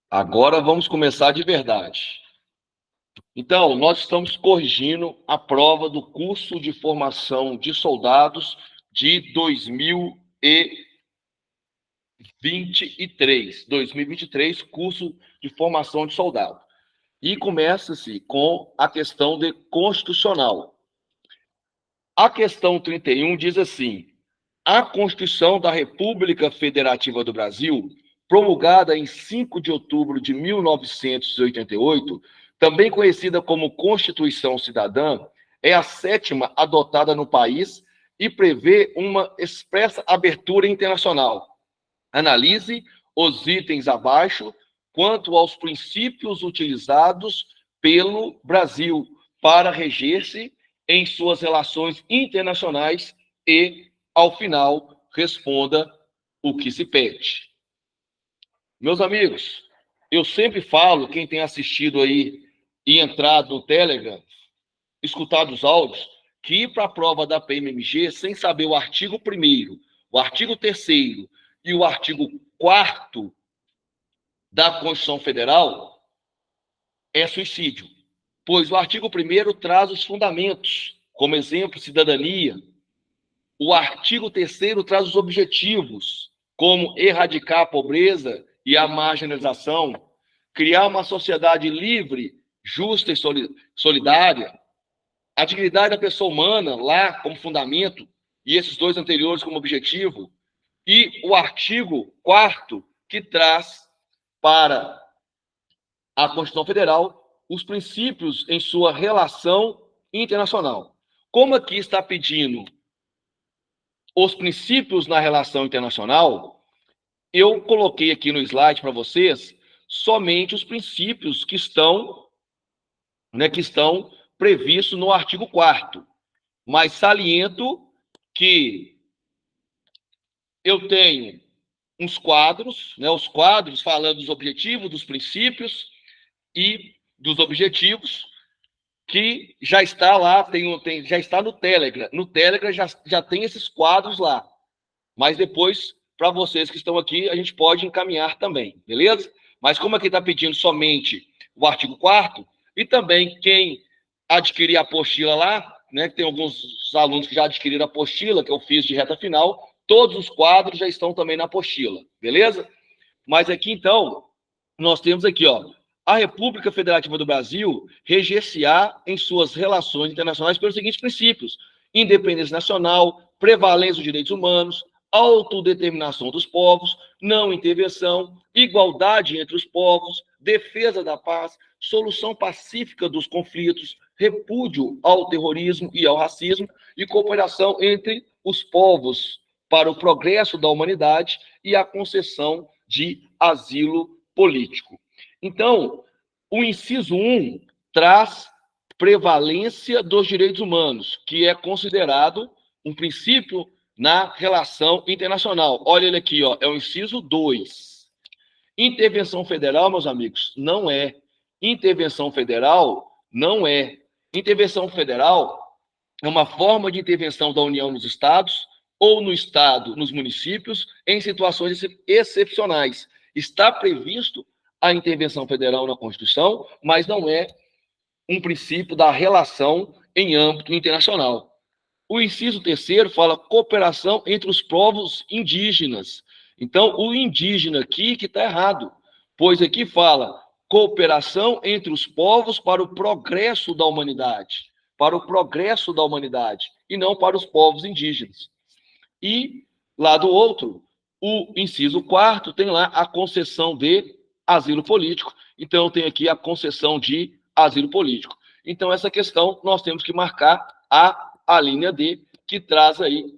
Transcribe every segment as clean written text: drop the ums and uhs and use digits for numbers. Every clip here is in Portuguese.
Agora vamos começar de verdade. Então, nós estamos corrigindo a prova do curso de formação de soldados de 2023, curso de formação de soldado. E começa-se com a questão de constitucional. A questão 31 diz assim: a Constituição da República Federativa do Brasil, promulgada em 5 de outubro de 1988, também conhecida como Constituição Cidadã, é a 7ª adotada no país e prevê uma expressa abertura internacional. Analise os itens abaixo quanto aos princípios utilizados pelo Brasil para reger-se em suas relações internacionais e, ao final, responda o que se pede. Meus amigos, eu sempre falo, quem tem assistido aí e entrado no Telegram, escutado os áudios, que ir para a prova da PMMG sem saber o artigo 1º, o artigo 3º e o artigo 4º da Constituição Federal é suicídio, pois o artigo 1º traz os fundamentos, como exemplo, cidadania. O artigo 3º traz os objetivos, como erradicar a pobreza e a marginalização, criar uma sociedade livre, justa e solidária, a dignidade da pessoa humana lá como fundamento, e esses dois anteriores como objetivo, e o artigo 4º, que traz para a Constituição Federal os princípios em sua relação internacional. Como aqui está pedindo os princípios na relação internacional, eu coloquei aqui no slide para vocês somente os princípios que estão previstos no artigo 4º, mas saliento que eu tenho uns quadros, os quadros falando dos objetivos, dos princípios e dos objetivos, que já está lá, já está no Telegram. No Telegram já tem esses quadros lá. Mas depois, para vocês que estão aqui, a gente pode encaminhar também, beleza? Mas como aqui está pedindo somente o artigo 4º, e também quem adquirir a apostila lá, que tem alguns alunos que já adquiriram a apostila, que eu fiz de reta final, todos os quadros já estão também na apostila, beleza? Mas aqui, então, nós temos aqui, a República Federativa do Brasil reger-se-á em suas relações internacionais pelos seguintes princípios: independência nacional, prevalência dos direitos humanos, autodeterminação dos povos, não intervenção, igualdade entre os povos, defesa da paz, solução pacífica dos conflitos, repúdio ao terrorismo e ao racismo e cooperação entre os povos para o progresso da humanidade e a concessão de asilo político. Então, o inciso 1 traz prevalência dos direitos humanos, que é considerado um princípio na relação internacional. Olha ele aqui, é o inciso 2. Intervenção federal, meus amigos, não é. Intervenção federal não é. Intervenção federal é uma forma de intervenção da União nos estados ou no estado, nos municípios, em situações excepcionais. Está previsto a intervenção federal na Constituição, mas não é um princípio da relação em âmbito internacional. O inciso 3º fala cooperação entre os povos indígenas. Então, o indígena aqui que está errado, pois aqui fala cooperação entre os povos para o progresso da humanidade, e não para os povos indígenas. E, lá do outro, o inciso 4º tem lá a concessão de asilo político. Então, tem aqui a concessão de asilo político. Então, essa questão nós temos que marcar a linha D, que traz aí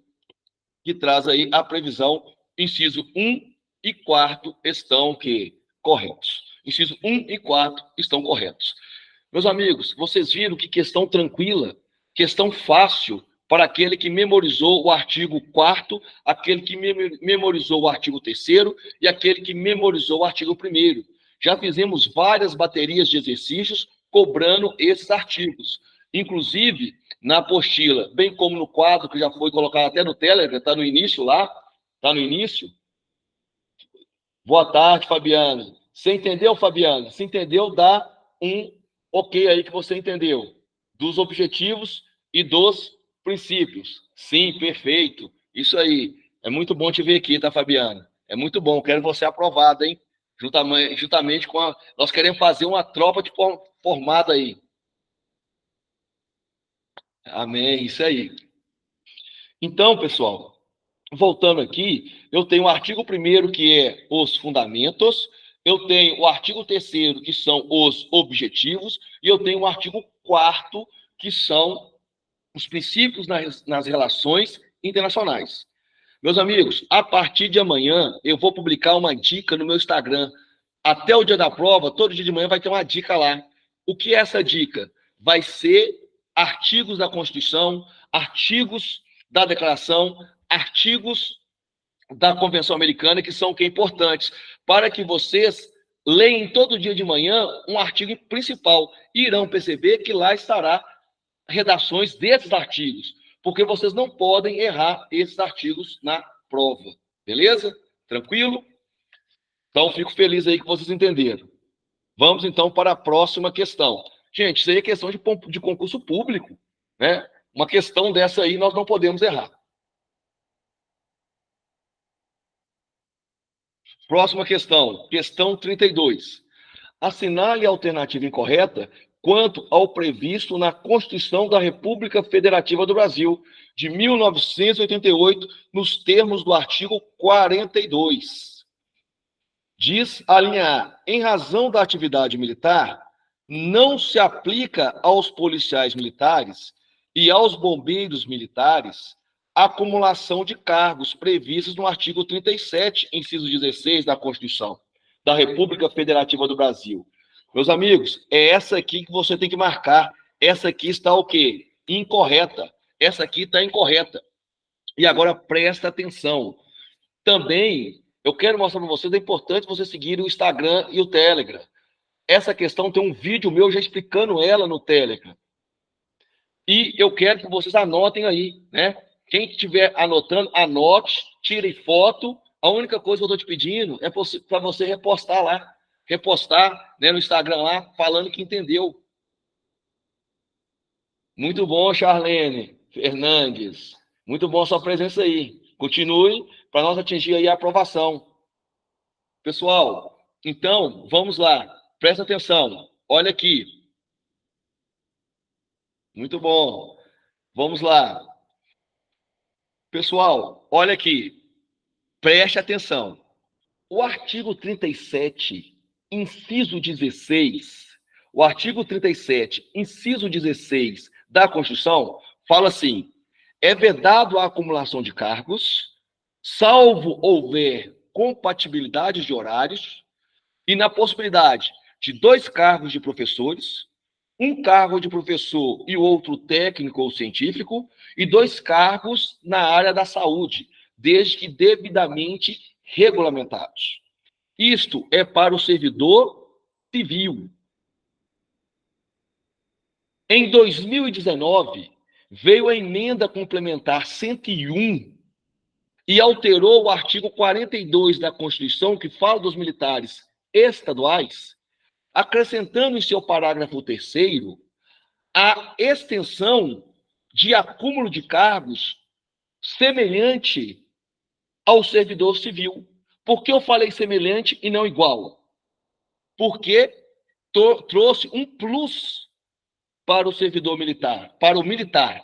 a previsão, inciso 1 e 4º estão corretos. Inciso 1 e 4 estão corretos. Meus amigos, vocês viram que questão tranquila, questão fácil para aquele que memorizou o artigo 4º, aquele que memorizou o artigo 3º e aquele que memorizou o artigo 1º. Já fizemos várias baterias de exercícios cobrando esses artigos. Inclusive, na apostila, bem como no quadro que já foi colocado até no Telegram, está no início lá, está no início. Boa tarde, Fabiana. Você entendeu, Fabiana? Se entendeu, dá um ok aí que você entendeu. Dos objetivos e dos princípios. Sim, perfeito. Isso aí. É muito bom te ver aqui, tá, Fabiana? É muito bom. Quero você aprovada, hein? Juntamente com a... Nós queremos fazer uma tropa de formada aí. Amém. Isso aí. Então, pessoal, voltando aqui, eu tenho o artigo 1º, que é os fundamentos, eu tenho o artigo 3º, que são os objetivos, e eu tenho o artigo 4º, que são os princípios nas relações internacionais. Meus amigos, a partir de amanhã, eu vou publicar uma dica no meu Instagram. Até o dia da prova, todo dia de manhã vai ter uma dica lá. O que é essa dica? Vai ser artigos da Constituição, artigos da Declaração, artigos da Convenção Americana, que são que importantes, para que vocês leem todo dia de manhã um artigo principal. E irão perceber que lá estará redações desses artigos, porque vocês não podem errar esses artigos na prova. Beleza? Tranquilo? Então, fico feliz aí que vocês entenderam. Vamos, então, para a próxima questão. Gente, isso aí é questão de concurso público, né? Uma questão dessa aí nós não podemos errar. Próxima questão, questão 32. Assinale a alternativa incorreta quanto ao previsto na Constituição da República Federativa do Brasil, de 1988, nos termos do artigo 42. Diz a linha A, em razão da atividade militar, não se aplica aos policiais militares e aos bombeiros militares a acumulação de cargos previstos no artigo 37, inciso 16 da Constituição da República Federativa do Brasil. Meus amigos, é essa aqui que você tem que marcar. Essa aqui está o quê? Incorreta. Essa aqui está incorreta. E agora presta atenção. Também, eu quero mostrar para vocês, é importante você seguir o Instagram e o Telegram. Essa questão tem um vídeo meu já explicando ela no Telegram. E eu quero que vocês anotem aí, né? Quem estiver anotando, anote, tire foto. A única coisa que eu estou te pedindo é para você repostar lá. Repostar, né, no Instagram lá, falando que entendeu. Muito bom, Charlene Fernandes. Muito bom a sua presença aí. Continue para nós atingir aí a aprovação. Pessoal, então, vamos lá. Presta atenção. Olha aqui. Muito bom. Vamos lá. Pessoal, olha aqui. Preste atenção. O artigo 37, inciso 16, o artigo 37, inciso 16 da Constituição, fala assim: é vedado a acumulação de cargos, salvo houver compatibilidade de horários, e na possibilidade de 2 cargos de professores, um cargo de professor e outro técnico ou científico, e 2 cargos na área da saúde, desde que devidamente regulamentados. Isto é para o servidor civil. Em 2019, veio a emenda complementar 101 e alterou o artigo 42 da Constituição, que fala dos militares estaduais, acrescentando em seu parágrafo 3º a extensão de acúmulo de cargos semelhante ao servidor civil. Por que eu falei semelhante e não igual? Porque trouxe um plus para o servidor militar, para o militar,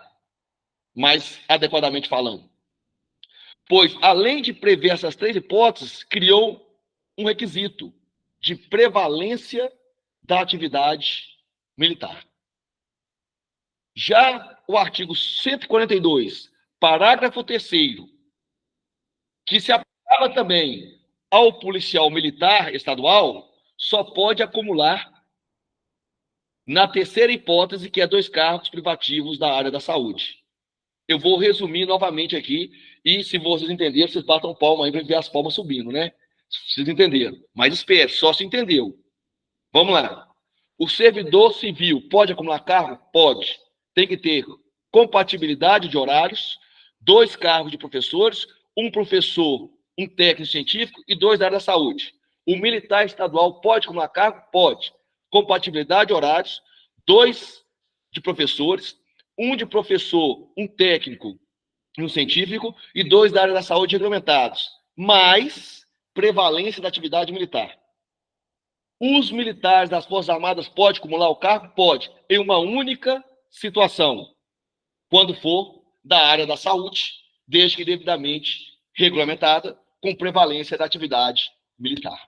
mais adequadamente falando. Pois, além de prever essas 3 hipóteses, criou um requisito de prevalência da atividade militar. Já o artigo 142, parágrafo 3º, que se aplicava também ao policial militar estadual, só pode acumular na terceira hipótese, que é 2 cargos privativos da área da saúde. Eu vou resumir novamente aqui, e se vocês entenderam, vocês batam palma aí para ver as palmas subindo, né? Vocês entenderam. Mas espere, só se entendeu. Vamos lá. O servidor civil pode acumular cargo? Pode. Tem que ter compatibilidade de horários, 2 cargos de professores, um professor, um técnico científico e 2 da área da saúde. O militar estadual pode acumular cargo? Pode. Compatibilidade de horários, 2 de professores, um de professor, um técnico e um científico e 2 da área da saúde regulamentados, mais prevalência da atividade militar. Os militares das Forças Armadas podem acumular o cargo? Pode, em uma única situação, quando for da área da saúde, desde que devidamente regulamentada, com prevalência da atividade militar.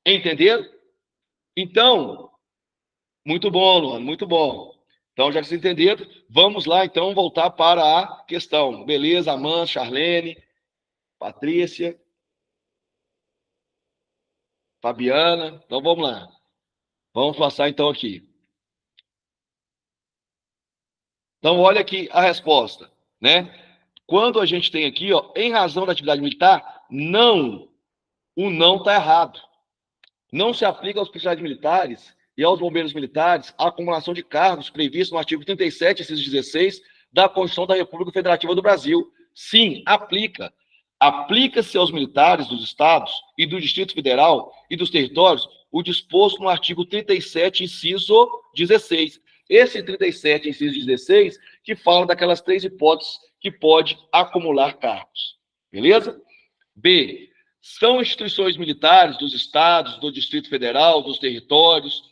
Entenderam? Então, muito bom, Luana, muito bom. Então, já que vocês entenderam, vamos lá, então, voltar para a questão. Beleza, Amanda, Charlene, Patrícia, Fabiana. Então, vamos lá. Vamos passar, então, aqui. Então, olha aqui a resposta, né? Quando a gente tem aqui, ó, em razão da atividade militar, não, o não está errado. Não se aplica aos policiais militares e aos bombeiros militares a acumulação de cargos previsto no artigo 37, inciso 16, da Constituição da República Federativa do Brasil. Sim, aplica. Aplica-se aos militares dos estados e do Distrito Federal e dos territórios o disposto no artigo 37, inciso 16. Esse 37, inciso 16, que fala daquelas 3 hipóteses que pode acumular cargos. Beleza? B. São instituições militares dos estados, do Distrito Federal, dos territórios,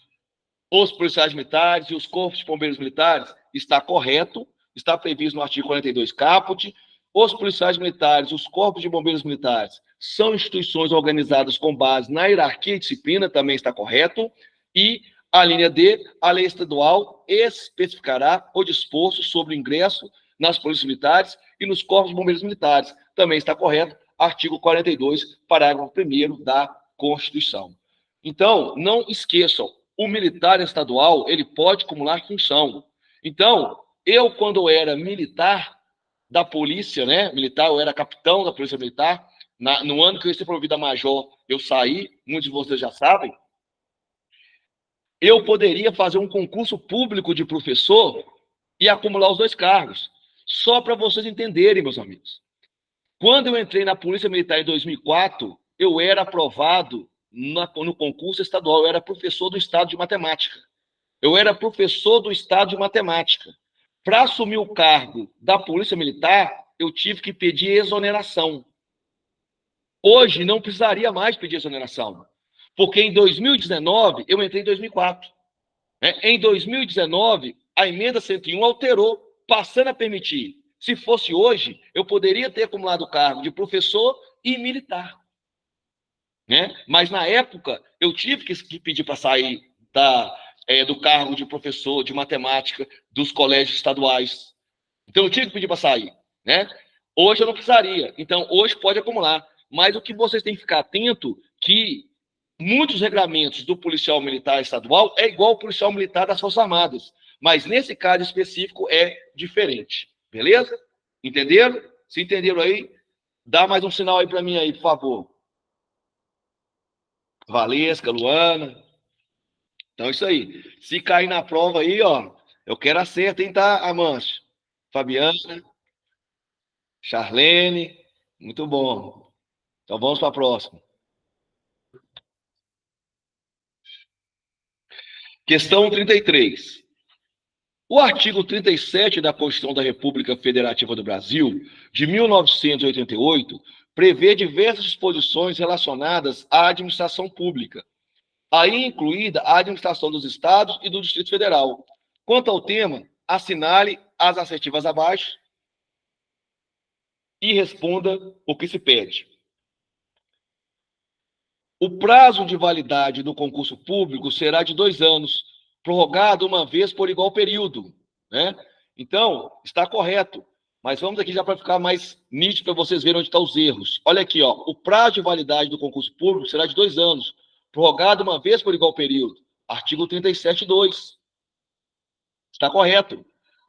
os policiais militares e os corpos de bombeiros militares? Está correto, está previsto no artigo 42 caput. Os policiais militares, os corpos de bombeiros militares são instituições organizadas com base na hierarquia e disciplina, também está correto. E a linha D, a lei estadual especificará o disposto sobre o ingresso nas polícias militares e nos corpos de bombeiros militares, também está correto. Artigo 42, parágrafo 1º da Constituição. Então, não esqueçam, o militar estadual, ele pode acumular função. Então, eu, quando eu era militar da polícia, né, militar, eu era capitão da polícia militar, no ano que eu ia ser promovido a major, eu saí, muitos de vocês já sabem, eu poderia fazer um concurso público de professor e acumular os 2 cargos. Só para vocês entenderem, meus amigos. Quando eu entrei na Polícia Militar em 2004, eu era aprovado no concurso estadual, eu era professor do Estado de Matemática. Eu era professor do Estado de Matemática. Para assumir o cargo da Polícia Militar, eu tive que pedir exoneração. Hoje, não precisaria mais pedir exoneração, porque em 2019, eu entrei em 2004. Em 2019, a emenda 101 alterou, passando a permitir. Se fosse hoje, eu poderia ter acumulado o cargo de professor e militar. Mas, na época, eu tive que pedir para sair do cargo de professor de matemática dos colégios estaduais. Então, eu tive que pedir para sair. Hoje, eu não precisaria. Então, hoje pode acumular. Mas o que vocês têm que ficar atento que muitos regulamentos do policial militar estadual é igual ao policial militar das Forças Armadas. Mas, nesse caso específico, é diferente. Beleza? Entenderam? Se entenderam aí, dá mais um sinal aí para mim aí, por favor. Valesca, Luana. Então, isso aí. Se cair na prova aí, ó, eu quero acerto, hein, tá, Amâncio? Fabiana, Charlene, muito bom. Então, vamos para a próxima. Questão 33. O artigo 37 da Constituição da República Federativa do Brasil, de 1988, prevê diversas disposições relacionadas à administração pública, aí incluída a administração dos estados e do Distrito Federal. Quanto ao tema, assinale as assertivas abaixo e responda o que se pede. O prazo de validade do concurso público será de 2 anos, prorrogado uma vez por igual período. Então, está correto. Mas vamos aqui já para ficar mais nítido para vocês verem onde estão os erros. Olha aqui, ó, o prazo de validade do concurso público será de 2 anos, prorrogado uma vez por igual período. Artigo 37.2. Está correto.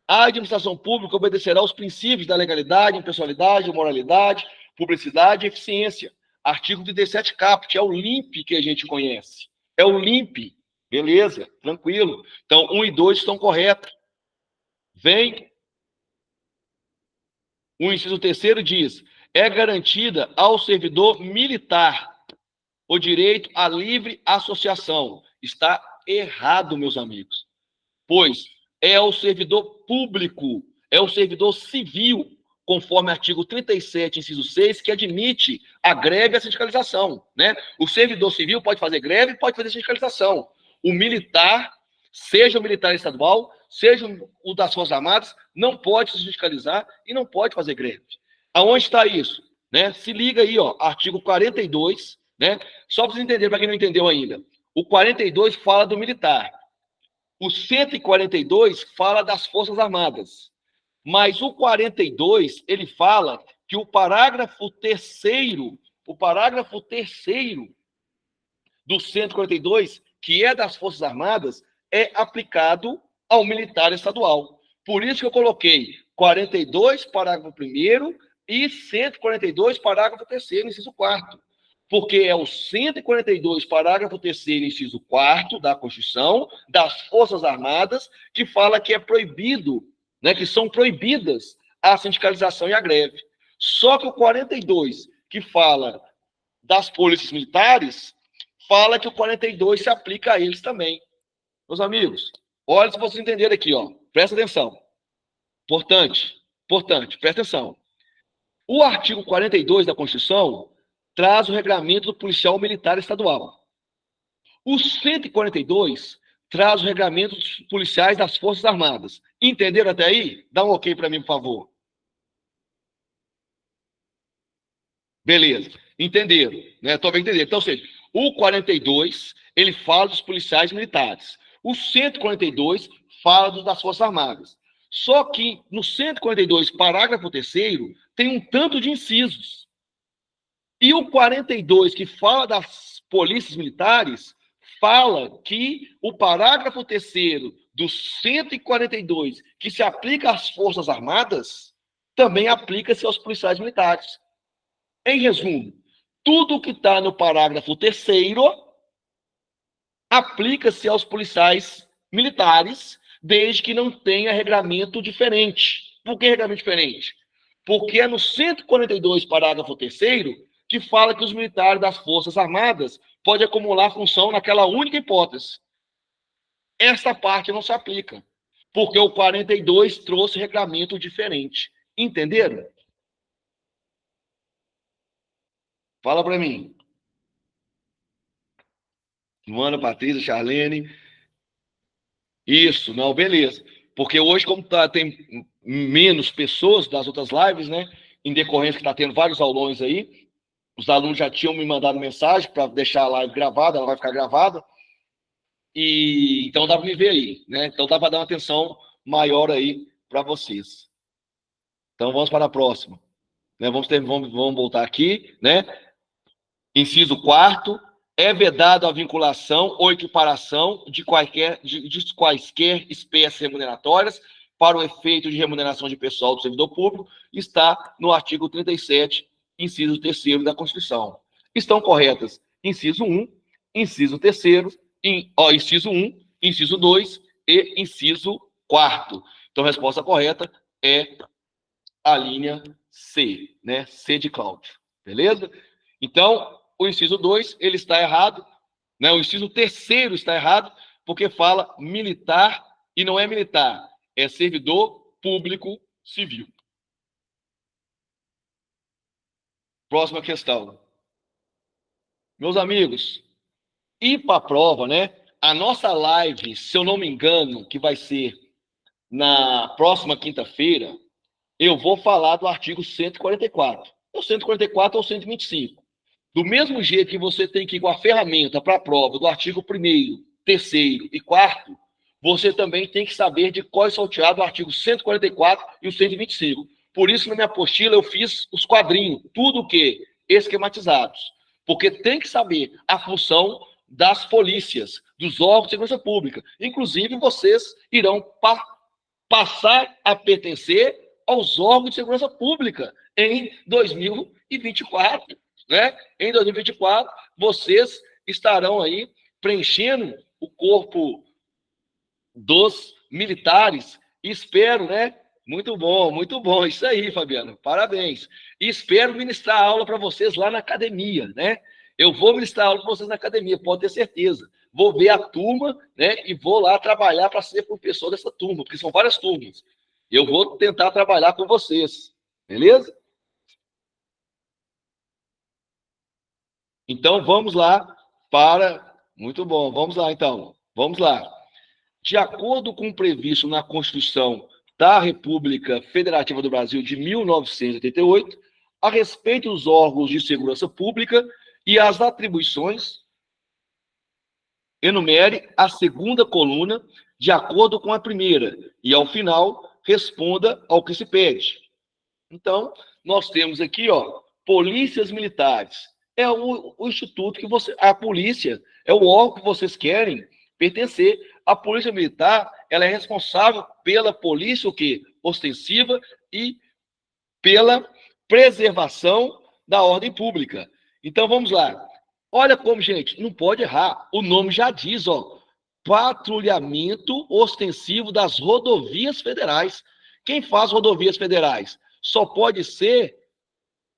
A administração pública obedecerá aos princípios da legalidade, impessoalidade, moralidade, publicidade e eficiência. Artigo 37 caput, é o LIMP que a gente conhece. É o LIMP. Beleza, tranquilo. Então, 1 e 2 estão corretos. Vem o inciso terceiro diz: é garantida ao servidor militar o direito à livre associação. Está errado, meus amigos, pois é o servidor público, é o servidor civil, conforme artigo 37, inciso 6, que admite a greve e a sindicalização, né? O servidor civil pode fazer greve, pode fazer sindicalização. O militar, seja o militar estadual, seja o das Forças Armadas, não pode se sindicalizar e não pode fazer greve. Aonde está isso? Né? Se liga aí, ó, artigo 42, né? Só para vocês entenderem, para quem não entendeu ainda. O 42 fala do militar. O 142 fala das Forças Armadas. Mas o 42, ele fala que o parágrafo terceiro do 142, que é das Forças Armadas, é aplicado ao militar estadual. Por isso que eu coloquei 42, parágrafo 1º, e 142, parágrafo 3º, inciso 4º. Porque é o 142, parágrafo 3º, inciso 4º da Constituição, das Forças Armadas, que fala que é proibido, né, que são proibidas a sindicalização e a greve. Só que o 42, que fala das polícias militares, fala que o 42 se aplica a eles também. Meus amigos, olha se vocês entenderem aqui, ó. Presta atenção. Importante, presta atenção. O artigo 42 da Constituição traz o regramento do policial militar estadual. O 142 traz o regramento dos policiais das Forças Armadas. Entenderam até aí? Dá um ok para mim, por favor. Beleza. Entenderam, né? Tô bem entendendo. Então, ou seja, o 42, ele fala dos policiais militares. O 142 fala das Forças Armadas. Só que no 142, parágrafo 3º, tem um tanto de incisos. E o 42, que fala das polícias militares, fala que o parágrafo 3º do 142, que se aplica às Forças Armadas, também aplica-se aos policiais militares. Em resumo, tudo que está no parágrafo 3º aplica-se aos policiais militares, desde que não tenha regramento diferente. Por que regramento diferente? Porque é no 142, parágrafo 3º, que fala que os militares das Forças Armadas podem acumular função naquela única hipótese. Essa parte não se aplica, porque o 42 trouxe regramento diferente. Entenderam? Fala para mim. Luana, Patrícia, Charlene. Isso, não, beleza. Porque hoje, como tem menos pessoas das outras lives, né? Em decorrência que está tendo vários aulões aí, os alunos já tinham me mandado mensagem para deixar a live gravada, ela vai ficar gravada. E então dá para me ver aí, né? Então dá para dar uma atenção maior aí para vocês. Então vamos para a próxima. Né? Vamos voltar aqui, né? Inciso 4º, é vedada a vinculação ou equiparação de quaisquer espécies remuneratórias para o efeito de remuneração de pessoal do servidor público, está no artigo 37, inciso 3º da Constituição. Estão corretas inciso 1, inciso 3º, inciso 1, inciso 2 e inciso 4º. Então, a resposta correta é a linha C, né? C de Cláudio. Beleza? Então, o inciso 2, ele está errado, né? O inciso 3º está errado, porque fala militar e não é militar, é servidor público civil. Próxima questão. Meus amigos, e para a prova, né? A nossa live, se eu não me engano, que vai ser na próxima quinta-feira, eu vou falar do artigo 144. O 144 ou 125. Do mesmo jeito que você tem que ir com a ferramenta para a prova do artigo 1º, 3º e 4º, você também tem que saber de qual é salteado o artigo 144 e o 125. Por isso, na minha apostila, eu fiz os quadrinhos, tudo o que? Esquematizados. Porque tem que saber a função das polícias, dos órgãos de segurança pública. Inclusive, vocês irão passar a pertencer aos órgãos de segurança pública em 2024. Né? Em 2024, vocês estarão aí preenchendo o corpo dos militares. Espero, né? Muito bom. Isso aí, Fabiano. Parabéns. E espero ministrar aula para vocês lá na academia, né? Eu vou ministrar aula para vocês na academia, pode ter certeza. Vou ver a turma, né? E vou lá trabalhar para ser professor dessa turma, porque são várias turmas. Eu vou tentar trabalhar com vocês, beleza? Então vamos lá para. Muito bom, vamos lá então. Vamos lá. De acordo com o previsto na Constituição da República Federativa do Brasil de 1988, a respeito dos órgãos de segurança pública e as atribuições, enumere a segunda coluna de acordo com a primeira e, ao final, responda ao que se pede. Então, nós temos aqui, ó, polícias militares. É o instituto que você... A polícia é o órgão que vocês querem pertencer. A polícia militar, ela é responsável pela polícia, o quê? Ostensiva e pela preservação da ordem pública. Então, vamos lá. Olha como, gente, não pode errar. O nome já diz, ó, patrulhamento ostensivo das rodovias federais. Quem faz rodovias federais? Só pode ser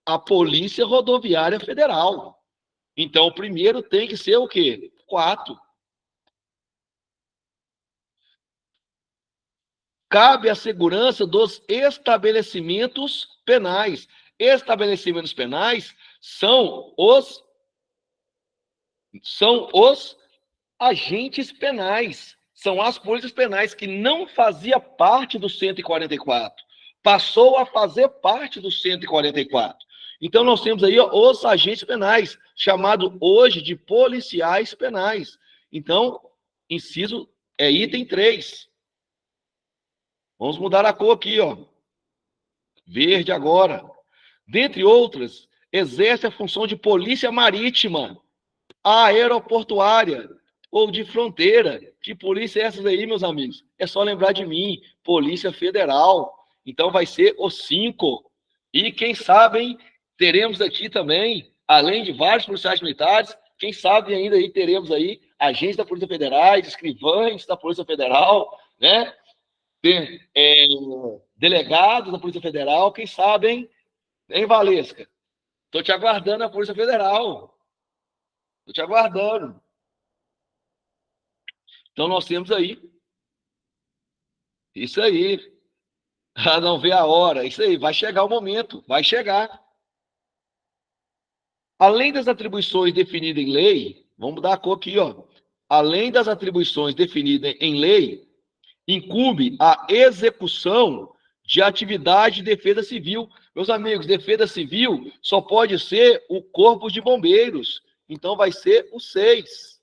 a Polícia Rodoviária Federal. Então, o primeiro tem que ser o quê? 4. Cabe a segurança dos estabelecimentos penais. Estabelecimentos penais são os agentes penais. São as polícias penais que não fazia parte do 144. Passou a fazer parte do 144. Então, nós temos aí, ó, os agentes penais, chamado hoje de policiais penais. Então, inciso é item 3. Vamos mudar a cor aqui, ó. Verde agora. Dentre outras, exerce a função de polícia marítima, aeroportuária ou de fronteira. Que polícia é essa aí, meus amigos? É só lembrar de mim, Polícia Federal. Então vai ser o 5. E quem sabe, hein, teremos aqui também, além de vários policiais militares, quem sabe ainda aí teremos aí agentes da Polícia Federal, escrivães da Polícia Federal, né? Delegados da Polícia Federal, quem sabe, hein, Valesca? Estou te aguardando na Polícia Federal. Estou te aguardando. Então, nós temos aí. Isso aí. Ah, não vê a hora. Isso aí. Vai chegar o momento. Vai chegar. Além das atribuições definidas em lei, vamos mudar a cor aqui, ó. Além das atribuições definidas em lei, incumbe a execução de atividade de defesa civil. Meus amigos, defesa civil só pode ser o Corpo de Bombeiros. Então, vai ser o 6.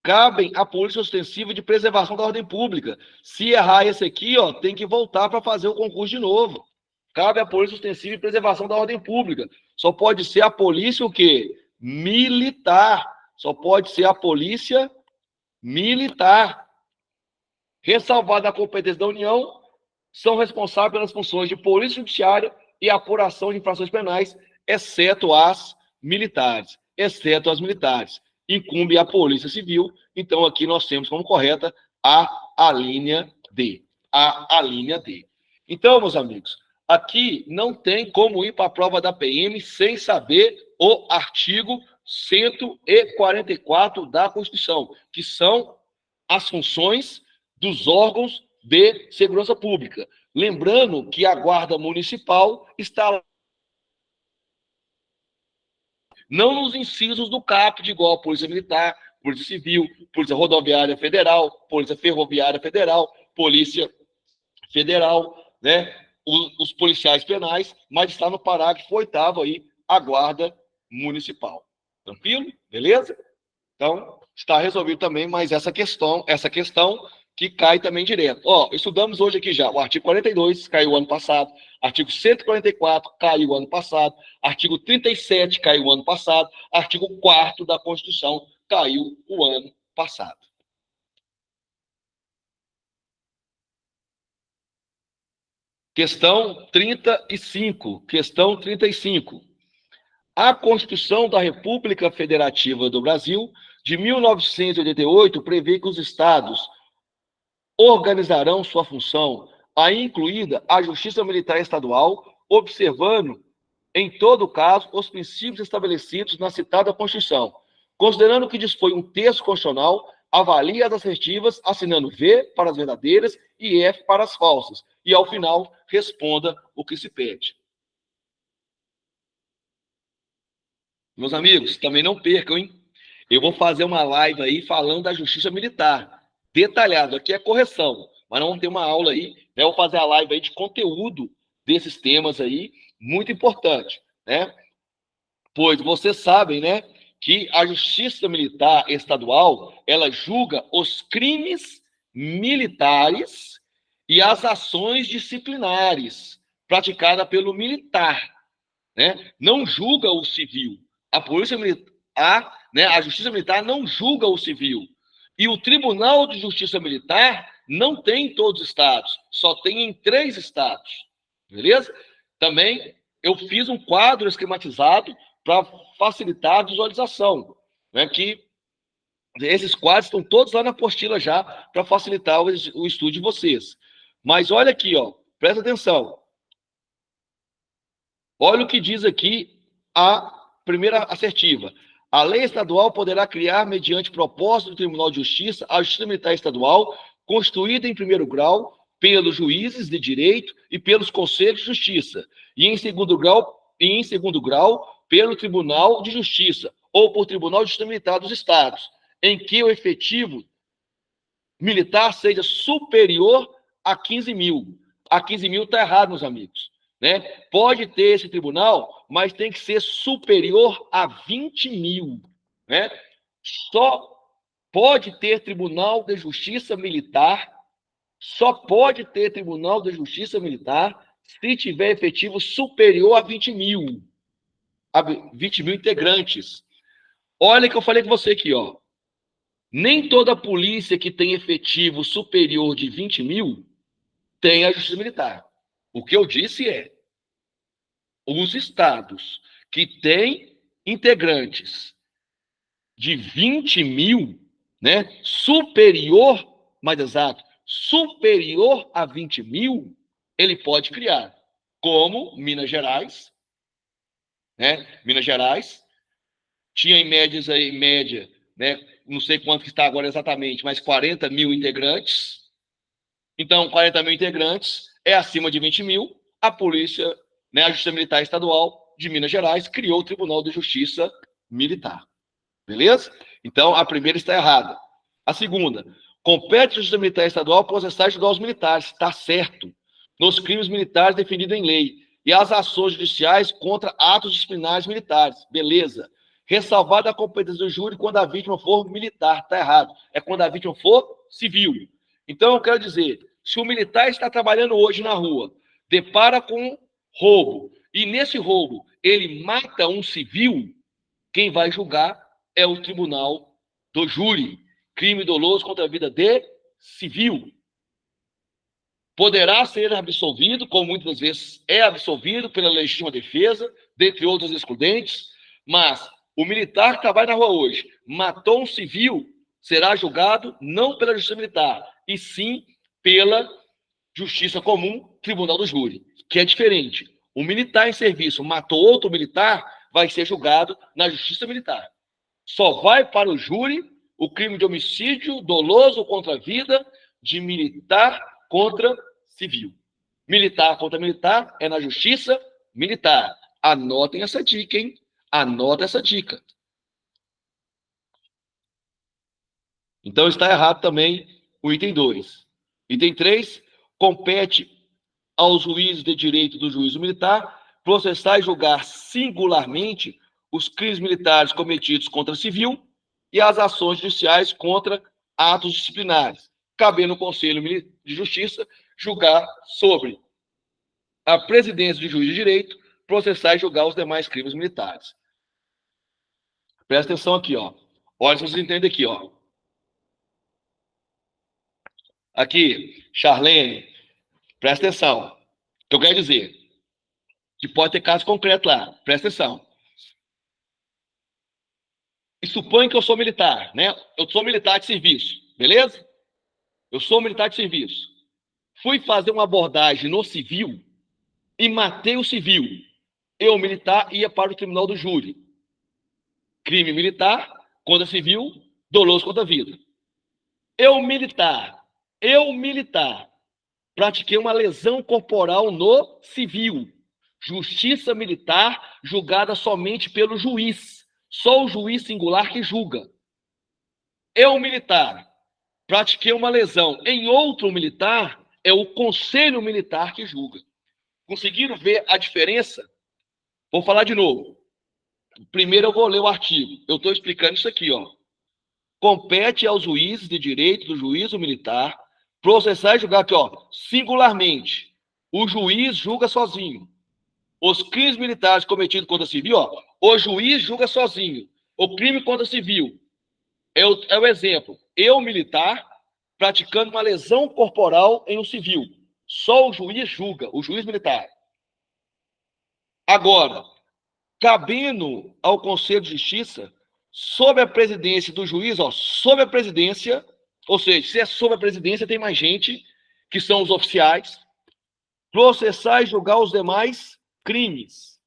Cabem à Polícia Ostensiva de Preservação da Ordem Pública. Se errar esse aqui, ó, tem que voltar para fazer o concurso de novo. Cabe à Polícia Ostensiva de Preservação da Ordem Pública. Só pode ser a polícia o quê? Militar. Só pode ser a polícia militar. Ressalvada a competência da União, são responsáveis pelas funções de polícia judiciária e apuração de infrações penais, exceto as militares. Exceto as militares. Incumbe à Polícia Civil. Então, aqui nós temos como correta a linha D. A linha D. Então, meus amigos, aqui não tem como ir para a prova da PM sem saber o artigo 144 da Constituição, que são as funções dos órgãos de segurança pública. Lembrando que a Guarda Municipal está não nos incisos do CAPT, igual Polícia Militar, Polícia Civil, Polícia Rodoviária Federal, Polícia Ferroviária Federal, Polícia Federal, né? Os policiais penais, mas está no parágrafo 8º aí, a Guarda Municipal. Tranquilo? Beleza? Então, está resolvido também mais essa questão que cai também direto. Ó, estudamos hoje aqui já o artigo 42, caiu ano passado, artigo 144, caiu ano passado, artigo 37, caiu ano passado, artigo 4º da Constituição, caiu o ano passado. Questão 35. A Constituição da República Federativa do Brasil, de 1988, prevê que os estados organizarão sua função, aí incluída a Justiça Militar Estadual, observando, em todo caso, os princípios estabelecidos na citada Constituição, considerando que dispõe um texto constitucional, avalia as assertivas, assinando V para as verdadeiras e F para as falsas, e, ao final, responda o que se pede. Meus amigos, também não percam, hein? Eu vou fazer uma live aí falando da Justiça Militar, detalhado. Aqui é correção, mas não vamos ter uma aula aí, né? Eu vou fazer a live aí de conteúdo desses temas aí, muito importante, né? Pois vocês sabem, né, que a Justiça Militar Estadual, ela julga os crimes militares e as ações disciplinares praticadas pelo militar, né? Não julga o civil. A Polícia Militar, né, a Justiça Militar não julga o civil. E o Tribunal de Justiça Militar não tem em todos os estados, só tem em 3 estados. Beleza? Também eu fiz um quadro esquematizado para facilitar a visualização, né, que esses quadros estão todos lá na apostila já para facilitar o estudo de vocês. Mas olha aqui, ó, presta atenção. Olha o que diz aqui a primeira assertiva. A lei estadual poderá criar, mediante propósito do Tribunal de Justiça, a Justiça Militar Estadual, constituída em primeiro grau pelos juízes de direito e pelos conselhos de justiça, e em segundo grau pelo Tribunal de Justiça ou por Tribunal de Justiça Militar dos Estados, em que o efetivo militar seja superior a 15 mil. A 15 mil está errado, meus amigos. Né? Pode ter esse tribunal, mas tem que ser superior a 20 mil. Né? Só pode ter tribunal de justiça militar, só pode ter tribunal de justiça militar se tiver efetivo superior a 20 mil. A 20 mil integrantes. Olha que eu falei com você aqui, ó. Nem toda polícia que tem efetivo superior de 20 mil tem a justiça militar. O que eu disse é, os estados que têm integrantes de 20 mil, né, superior, mais exato, superior a 20 mil, ele pode criar, como Minas Gerais, né, Minas Gerais tinha em média, né, não sei quanto que está agora exatamente, mas 40 mil integrantes. Então, 40 mil integrantes é acima de 20 mil. A polícia, né, a Justiça Militar Estadual de Minas Gerais criou o Tribunal de Justiça Militar. Beleza? Então, a primeira está errada. A segunda, compete a Justiça Militar Estadual processar e julgar os militares. Está certo. Nos crimes militares definidos em lei. E as ações judiciais contra atos disciplinares militares. Beleza. Ressalvada a competência do júri quando a vítima for militar. Está errado. É quando a vítima for civil. Então, eu quero dizer, se o militar está trabalhando hoje na rua, depara com roubo, e nesse roubo ele mata um civil, quem vai julgar é o tribunal do júri. Crime doloso contra a vida de civil. Poderá ser absolvido, como muitas vezes é absolvido pela legítima defesa, dentre outros excludentes, mas o militar que trabalha na rua hoje, matou um civil, será julgado não pela justiça militar, e sim pela justiça comum, tribunal do júri, que é diferente. O militar em serviço matou outro militar, vai ser julgado na justiça militar. Só vai para o júri o crime de homicídio doloso contra a vida de militar contra civil. Militar contra militar é na justiça militar. Anotem essa dica, hein? Anota essa dica. Então está errado também o item 2. Item 3, compete aos juízes de direito do juízo militar processar e julgar singularmente os crimes militares cometidos contra civil e as ações judiciais contra atos disciplinares, cabendo ao Conselho de Justiça julgar sobre a presidência de juiz de direito, processar e julgar os demais crimes militares. Presta atenção aqui, ó. Olha se vocês entendem aqui, ó. Aqui, Charlene, presta atenção. O que eu quero dizer? Que pode ter caso concreto lá. Presta atenção. E suponha que eu sou militar, né? Eu sou militar de serviço, beleza? Eu sou militar de serviço. Fui fazer uma abordagem no civil e matei o civil. Eu, militar, ia para o tribunal do júri. Crime militar contra civil, doloso contra a vida. Eu, militar, pratiquei uma lesão corporal no civil. Justiça militar julgada somente pelo juiz. Só o juiz singular que julga. Eu, militar, pratiquei uma lesão em outro militar, é o conselho militar que julga. Conseguiram ver a diferença? Vou falar de novo. Primeiro eu vou ler o artigo. Eu estou explicando isso aqui, ó. Compete aos juízes de direito do juízo militar processar e julgar aqui, ó, singularmente. O juiz julga sozinho. Os crimes militares cometidos contra civil, ó, o juiz julga sozinho. O crime contra civil é o exemplo. Eu, militar, praticando uma lesão corporal em um civil. Só o juiz julga, o juiz militar. Agora, cabendo ao Conselho de Justiça, sob a presidência do juiz, ó, sob a presidência, ou seja, se é sob a presidência, tem mais gente, que são os oficiais, processar e julgar os demais crimes.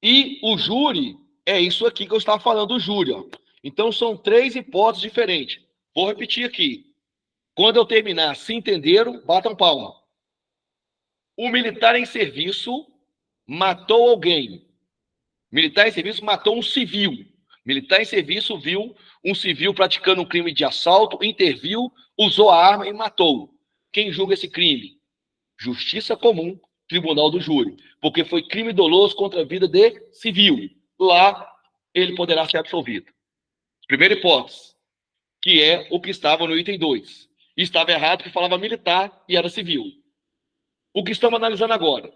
E o júri, é isso aqui que eu estava falando, o júri, ó. Então, são 3 hipóteses diferentes. Vou repetir aqui. Quando eu terminar, se entenderam, batam palma. O militar em serviço matou alguém. Militar em serviço matou um civil. Militar em serviço viu um civil praticando um crime de assalto, interviu, usou a arma e matou. Quem julga esse crime? Justiça comum, tribunal do júri. Porque foi crime doloso contra a vida de civil. Lá, ele poderá ser absolvido. Primeira hipótese, que é o que estava no item 2. E estava errado, que falava militar e era civil. O que estamos analisando agora?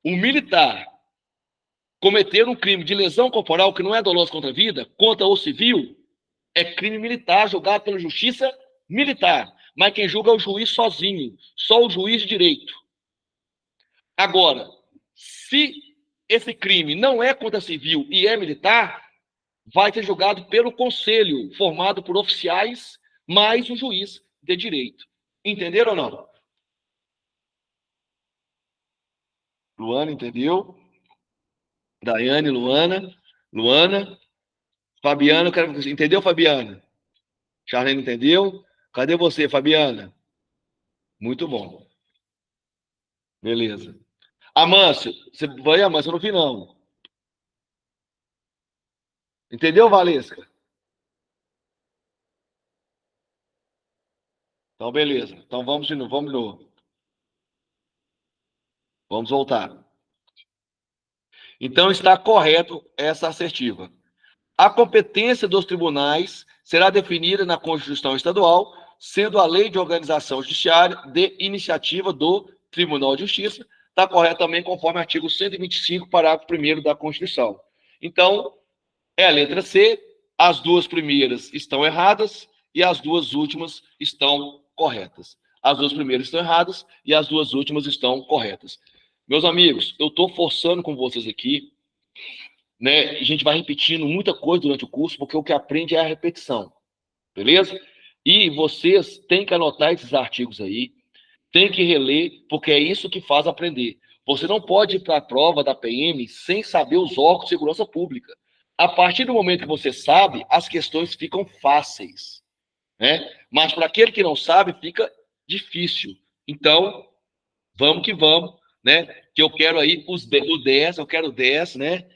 O militar cometer um crime de lesão corporal que não é doloso contra a vida, contra o civil, é crime militar julgado pela justiça militar. Mas quem julga é o juiz sozinho, só o juiz de direito. Agora, se esse crime não é contra civil e é militar, vai ser julgado pelo conselho, formado por oficiais, mais o juiz de direito. Entenderam ou não? Luana, entendeu? Daiane, Luana, Fabiana, entendeu, Fabiana? Charlene entendeu? Cadê você, Fabiana? Muito bom. Beleza. Amâncio, você vai, Amâncio, eu não vi, não. Entendeu, Valesca? Então, beleza. Então, vamos de novo, vamos de novo. Vamos voltar. Então, está correto essa assertiva. A competência dos tribunais será definida na Constituição Estadual, sendo a Lei de Organização Judiciária de iniciativa do Tribunal de Justiça. Está correto também conforme o artigo 125, parágrafo 1º da Constituição. Então, é a letra C, as 2 primeiras estão erradas e as 2 últimas estão corretas. As 2 primeiras estão erradas e as 2 últimas estão corretas. Meus amigos, eu estou forçando com vocês aqui, né? A gente vai repetindo muita coisa durante o curso, porque o que aprende é a repetição, beleza? E vocês têm que anotar esses artigos aí, tem que reler, porque é isso que faz aprender. Você não pode ir para a prova da PM sem saber os órgãos de segurança pública. A partir do momento que você sabe, as questões ficam fáceis, né? Mas para aquele que não sabe, fica difícil. Então, vamos que vamos, né? Que eu quero aí o 10, eu quero 10, né?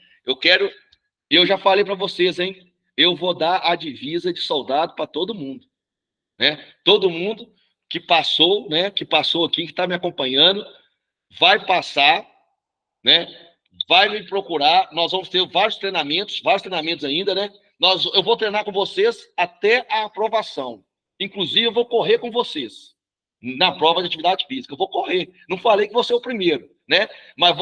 Eu já falei para vocês, hein? Eu vou dar a divisa de soldado para todo mundo, né? Todo mundo que passou, né? Que passou aqui, que está me acompanhando, vai passar, né? Vai me procurar. Nós vamos ter vários treinamentos ainda, né? Eu vou treinar com vocês até a aprovação. Inclusive, eu vou correr com vocês na prova de atividade física. Eu vou correr. Não falei que vou ser o primeiro, né? Mas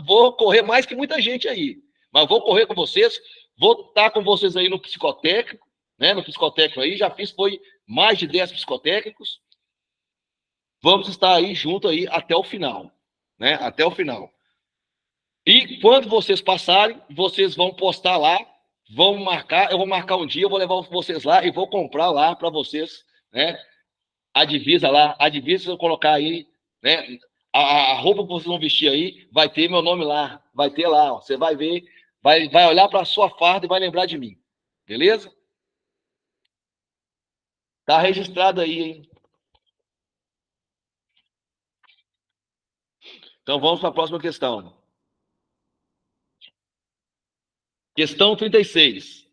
vou correr mais que muita gente aí. Mas vou correr com vocês. Vou estar com vocês aí no psicotécnico, né? No psicotécnico aí. Já fiz, foi mais de 10 psicotécnicos. Vamos estar aí junto aí até o final, né? Até o final. E quando vocês passarem, vocês vão postar lá, Vamos marcar, eu vou marcar um dia, eu vou levar vocês lá e vou comprar lá para vocês, né? A divisa lá, a divisa, se eu colocar aí, né? A roupa que vocês vão vestir aí, vai ter meu nome lá, vai ter lá, ó, você vai ver, vai olhar para a sua farda e vai lembrar de mim, beleza? Tá registrado aí, hein? Então vamos para a próxima questão. Questão 36.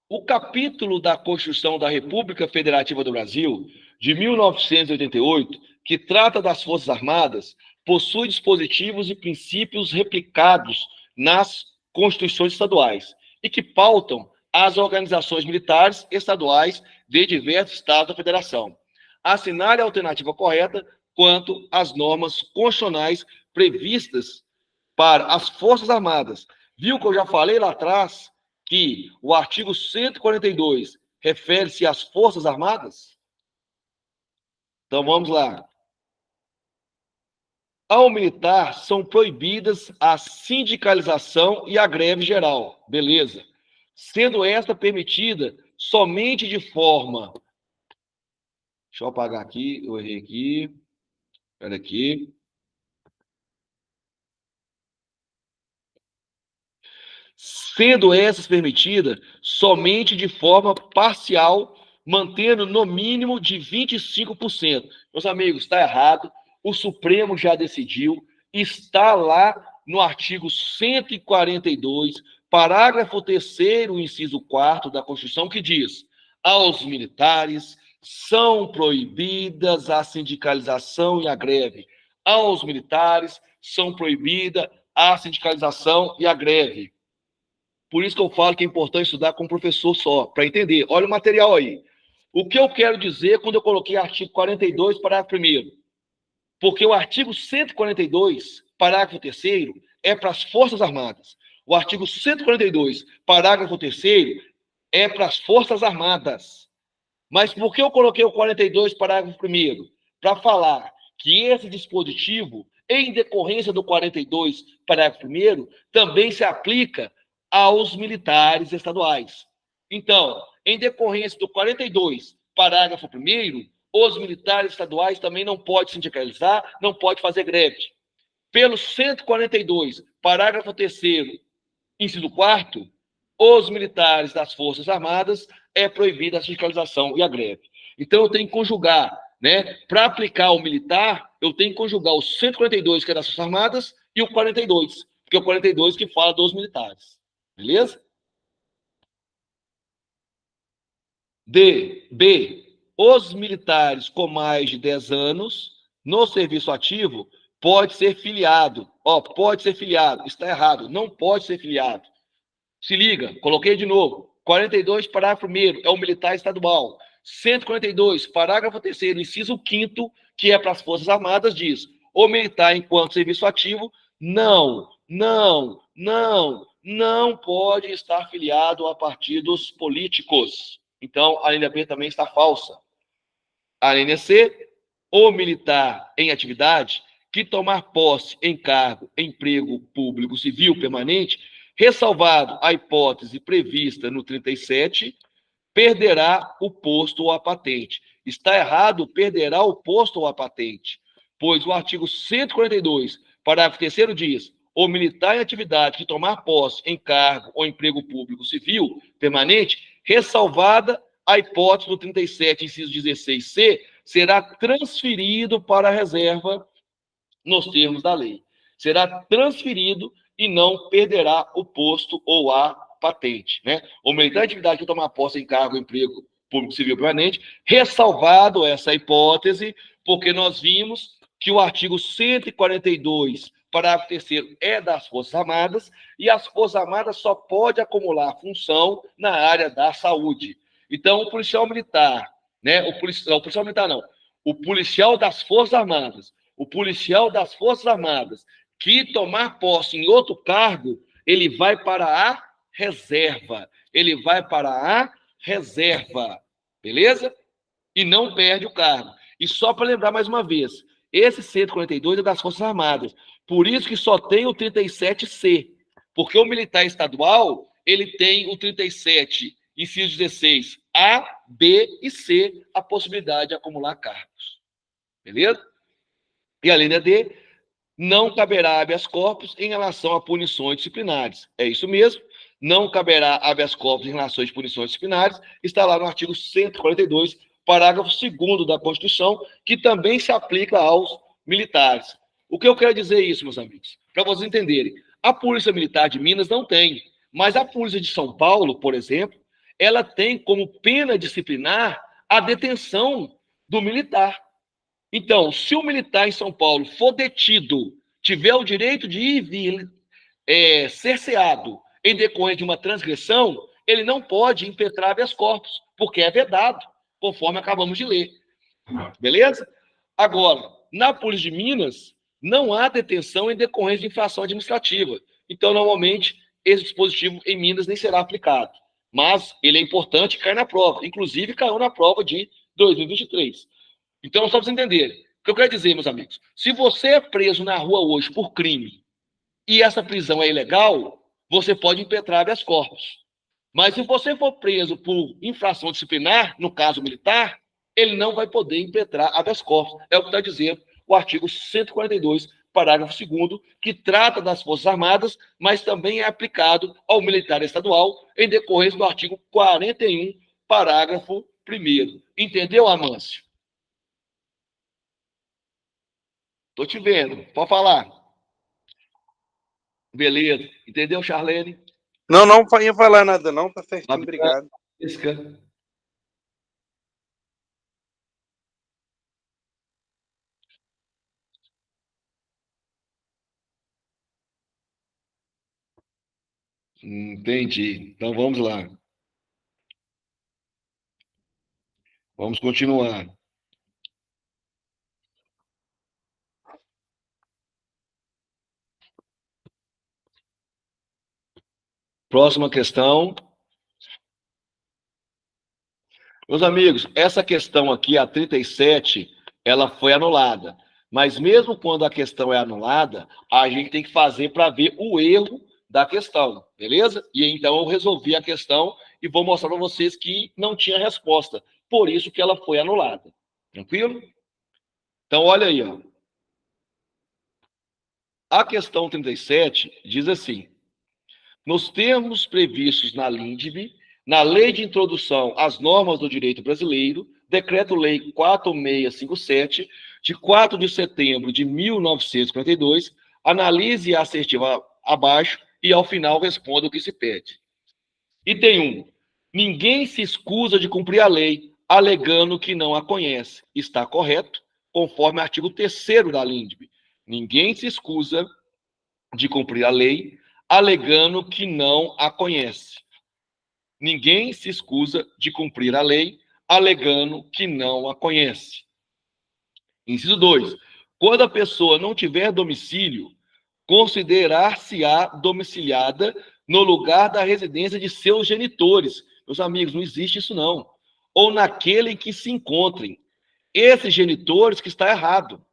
O capítulo da Constituição da República Federativa do Brasil, de 1988, que trata das Forças Armadas, possui dispositivos e princípios replicados nas constituições estaduais e que pautam as organizações militares estaduais de diversos estados da federação. Assinale a alternativa correta quanto às normas constitucionais previstas para as Forças Armadas. Viu que eu já falei lá atrás que o artigo 142 refere-se às Forças Armadas? Então vamos lá. Ao militar são proibidas a sindicalização e a greve geral, beleza. Sendo esta permitida somente de forma. Deixa eu apagar aqui, eu errei aqui. Espera aqui. Sendo essas permitidas somente de forma parcial, mantendo no mínimo de 25%. Meus amigos, está errado. O Supremo já decidiu, está lá no artigo 142, parágrafo 3º, inciso 4º da Constituição, que diz: aos militares são proibidas a sindicalização e a greve. Aos militares são proibida a sindicalização e a greve. Por isso que eu falo que é importante estudar com o professor só, para entender. Olha o material aí. O que eu quero dizer quando eu coloquei artigo 42, parágrafo 1º? Porque o artigo 142, parágrafo 3º, é para as Forças Armadas. O artigo 142, parágrafo 3º, é para as Forças Armadas. Mas por que eu coloquei o 42, parágrafo 1º? Para falar que esse dispositivo, em decorrência do 42, parágrafo 1º, também se aplica aos militares estaduais. Então, em decorrência do 42, parágrafo 1º, os militares estaduais também não podem sindicalizar, não podem fazer greve. Pelo 142, parágrafo 3º, inciso 4º, os militares das Forças Armadas é proibida a sindicalização e a greve. Então, eu tenho que conjugar, né? Para aplicar o militar, eu tenho que conjugar o 142, que é das Forças Armadas, e o 42, porque é o 42 que fala dos militares. Beleza? B. Os militares com mais de 10 anos no serviço ativo pode ser filiado. Pode ser filiado. Está errado. Não pode ser filiado. Se liga, coloquei de novo. 42, parágrafo 1º, é o militar estadual. 142, parágrafo 3º, inciso 5º, que é para as Forças Armadas, diz: o militar, enquanto serviço ativo, não pode estar filiado a partidos políticos. Então, a linha B também está falsa. A linha C, o militar em atividade que tomar posse em cargo, emprego público civil permanente, ressalvado a hipótese prevista no 37, perderá o posto ou a patente. Está errado, perderá o posto ou a patente, pois o artigo 142, parágrafo 3º diz: o militar em atividade que tomar posse em cargo ou emprego público civil permanente, ressalvada a hipótese do 37, inciso 16c, será transferido para a reserva nos termos da lei. Será transferido e não perderá o posto ou a patente, né? O militar em atividade que tomar posse em cargo ou emprego público civil permanente, ressalvado essa hipótese, porque nós vimos que o artigo 142, parágrafo 3º, é das Forças Armadas, e as Forças Armadas só pode acumular função na área da saúde. Então, o policial militar, né? O policial militar não, o policial das Forças Armadas, o policial das Forças Armadas que tomar posse em outro cargo, ele vai para a reserva. Ele vai para a reserva. Beleza? E não perde o cargo. E só para lembrar mais uma vez, esse 142 é das Forças Armadas. Por isso que só tem o 37C. Porque o militar estadual, ele tem o 37, inciso 16, A, B e C, a possibilidade de acumular cargos. Beleza? E a linha D, não caberá habeas corpus em relação a punições disciplinares. É isso mesmo. Não caberá habeas corpus em relação a punições disciplinares. Está lá no artigo 142, parágrafo 2º da Constituição, que também se aplica aos militares. O que eu quero dizer isso, meus amigos? Para vocês entenderem. A Polícia Militar de Minas não tem, mas a Polícia de São Paulo, por exemplo, ela tem como pena disciplinar a detenção do militar. Então, se o militar em São Paulo for detido, tiver o direito de ir e vir cerceado em decorrência de uma transgressão, ele não pode impetrar habeas corpus, porque é vedado, conforme acabamos de ler. Beleza? Agora, na Polícia de Minas, não há detenção em decorrência de infração administrativa. Então, normalmente, esse dispositivo em Minas nem será aplicado. Mas ele é importante e cai na prova. Inclusive, caiu na prova de 2023. Então, só para vocês entenderem. O que eu quero dizer, meus amigos, se você é preso na rua hoje por crime e essa prisão é ilegal, você pode impetrar habeas corpus. Mas se você for preso por infração disciplinar, no caso militar, ele não vai poder impetrar habeas corpus. É o que está dizendo o artigo 142, parágrafo 2º, que trata das Forças Armadas, mas também é aplicado ao militar estadual em decorrência do artigo 41, parágrafo 1º. Entendeu, Amâncio? Tô te vendo. Pode falar. Beleza. Entendeu, Charlene? Não ia falar nada, não. Tá certinho, obrigado. Entendi. Então vamos lá. Vamos continuar. Próxima questão. Meus amigos, essa questão aqui, a 37, ela foi anulada. Mas mesmo quando a questão é anulada, a gente tem que fazer para ver o erro da questão, beleza? E então eu resolvi a questão e vou mostrar para vocês que não tinha resposta. Por isso que ela foi anulada. Tranquilo? Então, olha aí, ó. A questão 37 diz assim: nos termos previstos na LINDB, na Lei de Introdução às Normas do Direito Brasileiro, Decreto-Lei 4657, de 4 de setembro de 1952, analise a assertiva abaixo e, ao final, responda o que se pede. Item 1. Ninguém se escusa de cumprir a lei, alegando que não a conhece. Está correto, conforme o artigo 3º da LINDB. Ninguém se escusa de cumprir a lei, alegando que não a conhece. Ninguém se escusa de cumprir a lei, alegando que não a conhece. Inciso 2. Quando a pessoa não tiver domicílio, considerar-se-á domiciliada no lugar da residência de seus genitores. Meus amigos, não existe isso não. Ou naquele em que se encontrem. Esses genitores que está errado.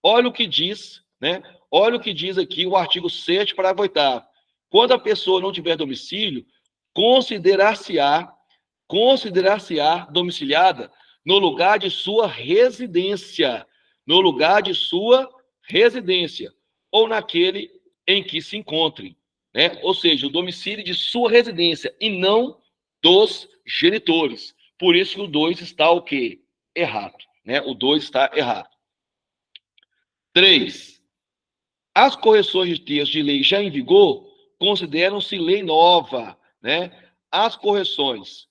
Olha o que diz, né? Olha o que diz aqui o artigo 7º, parágrafo 8º. Quando a pessoa não tiver domicílio, considerar-se-á domiciliada no lugar de sua residência. No lugar de sua residência. Ou naquele em que se encontre. Né? Ou seja, o domicílio de sua residência e não dos genitores. Por isso que o 2 está o quê? Errado. Né? O 2 está errado. 3. As correções de texto de lei já em vigor consideram-se lei nova, né? As correções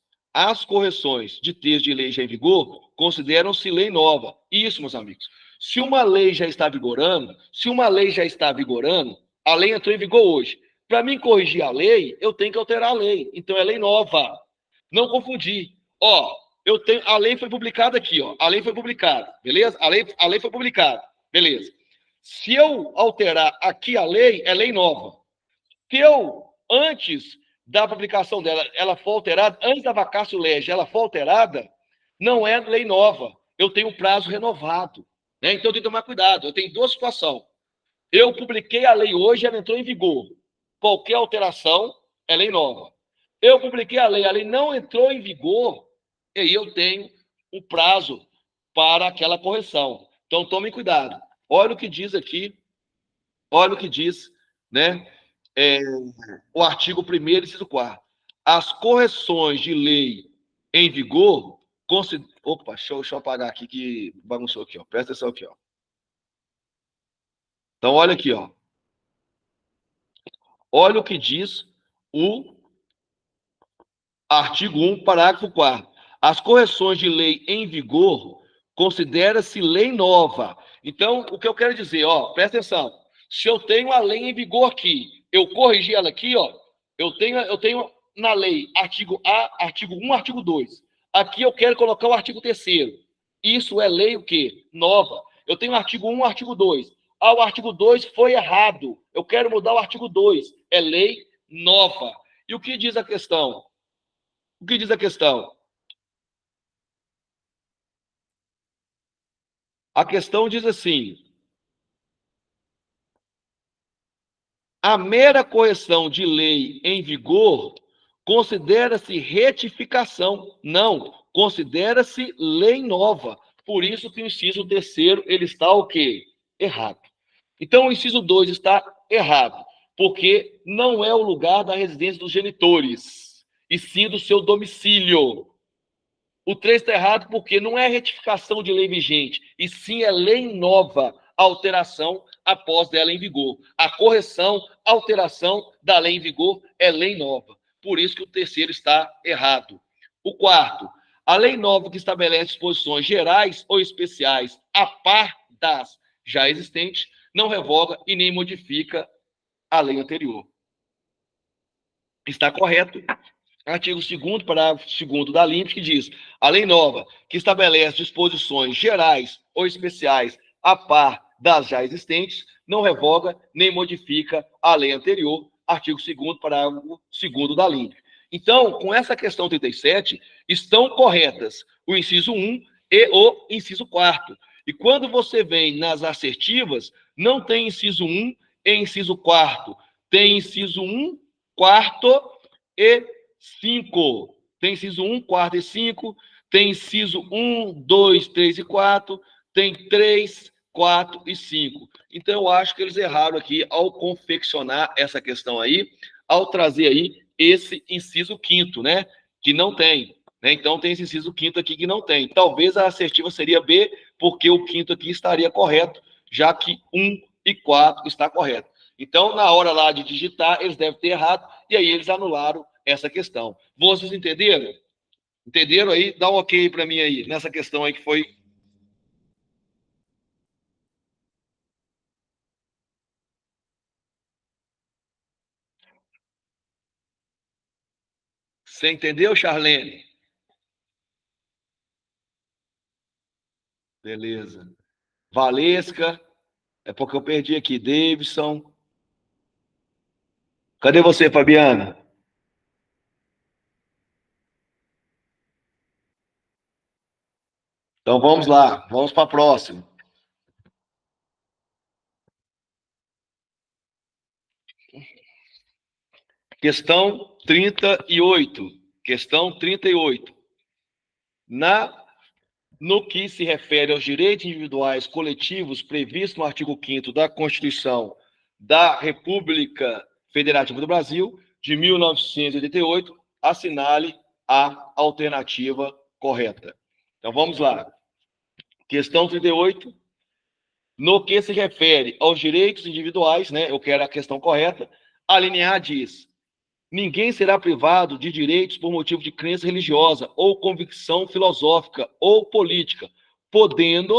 de texto de lei já em vigor consideram-se lei nova. Isso, meus amigos. Se uma lei já está vigorando, a lei entrou em vigor hoje. Para mim corrigir a lei, eu tenho que alterar a lei. Então é lei nova. Não confundir. Ó, a lei foi publicada aqui, ó. A lei foi publicada, beleza? A lei foi publicada, beleza. Se eu alterar aqui a lei, é lei nova. Se eu, antes da publicação dela, ela for alterada, antes da vacácio legis, ela for alterada, não é lei nova. Eu tenho um prazo renovado. Né? Então, eu tenho que tomar cuidado. Eu tenho duas situações. Eu publiquei a lei hoje, ela entrou em vigor. Qualquer alteração, é lei nova. Eu publiquei a lei não entrou em vigor, e aí eu tenho um prazo para aquela correção. Então, tome cuidado. Olha o que diz aqui, olha o que diz, né, o artigo 1º, inciso 4º. As correções de lei em vigor... Opa, deixa eu apagar aqui que bagunçou aqui, ó. Presta atenção aqui, ó. Então, olha aqui, ó. Olha o que diz o artigo 1, parágrafo 4º. As correções de lei em vigor considera-se lei nova. Então, o que eu quero dizer, ó, presta atenção. Se eu tenho a lei em vigor aqui, eu corrigi ela aqui, ó, eu tenho na lei artigo A, artigo 1, artigo 2. Aqui eu quero colocar o artigo 3º. Isso é lei o quê? Nova. Eu tenho o artigo 1, artigo 2. Ah, o artigo 2 foi errado. Eu quero mudar o artigo 2. É lei nova. E o que diz a questão? O que diz a questão? A questão diz assim: a mera correção de lei em vigor considera-se retificação. Não, considera-se lei nova. Por isso que o inciso 3º, ele está o quê? Errado. Então, o inciso 2 está errado, porque não é o lugar da residência dos genitores, e sim do seu domicílio. O 3 está errado porque não é retificação de lei vigente, e sim é lei nova, alteração após dela em vigor. A correção, alteração da lei em vigor é lei nova. Por isso que o 3º está errado. O 4º, a lei nova que estabelece disposições gerais ou especiais a par das já existentes, não revoga e nem modifica a lei anterior. Está correto. Artigo 2º, parágrafo 2º da LIMP, que diz: a lei nova, que estabelece disposições gerais ou especiais a par das já existentes, não revoga nem modifica a lei anterior. Artigo 2º, parágrafo 2º da LIMP. Então, com essa questão 37, estão corretas o inciso 1 e o inciso 4º. E quando você vem nas assertivas, não tem inciso 1 e inciso 4º. Tem inciso 1, 4º e 5. Tem inciso 1, 4 e 5. Tem inciso 1, 2, 3 e 4. Tem 3, 4 e 5. Então, eu acho que eles erraram aqui ao confeccionar essa questão aí, ao trazer aí esse inciso 5º, né? Que não tem. Né? Então, tem esse inciso 5º aqui que não tem. Talvez a assertiva seria B, porque o 5º aqui estaria correto, já que 1 e 4 está correto. Então, na hora lá de digitar, eles devem ter errado, e aí eles anularam essa questão. Vocês entenderam? Entenderam aí? Dá um ok para mim aí, nessa questão aí que foi... Você entendeu, Charlene? Beleza. Valesca, é porque eu perdi aqui. Davidson. Cadê você, Fabiana? Então vamos lá, vamos para a próxima. Questão 38. Questão 38. No que se refere aos direitos individuais coletivos previstos no artigo 5º da Constituição da República Federativa do Brasil, de 1988, assinale a alternativa correta. Então, vamos lá. Questão 38. No que se refere aos direitos individuais, né, eu quero a questão correta, a linha A diz: ninguém será privado de direitos por motivo de crença religiosa ou convicção filosófica ou política, podendo,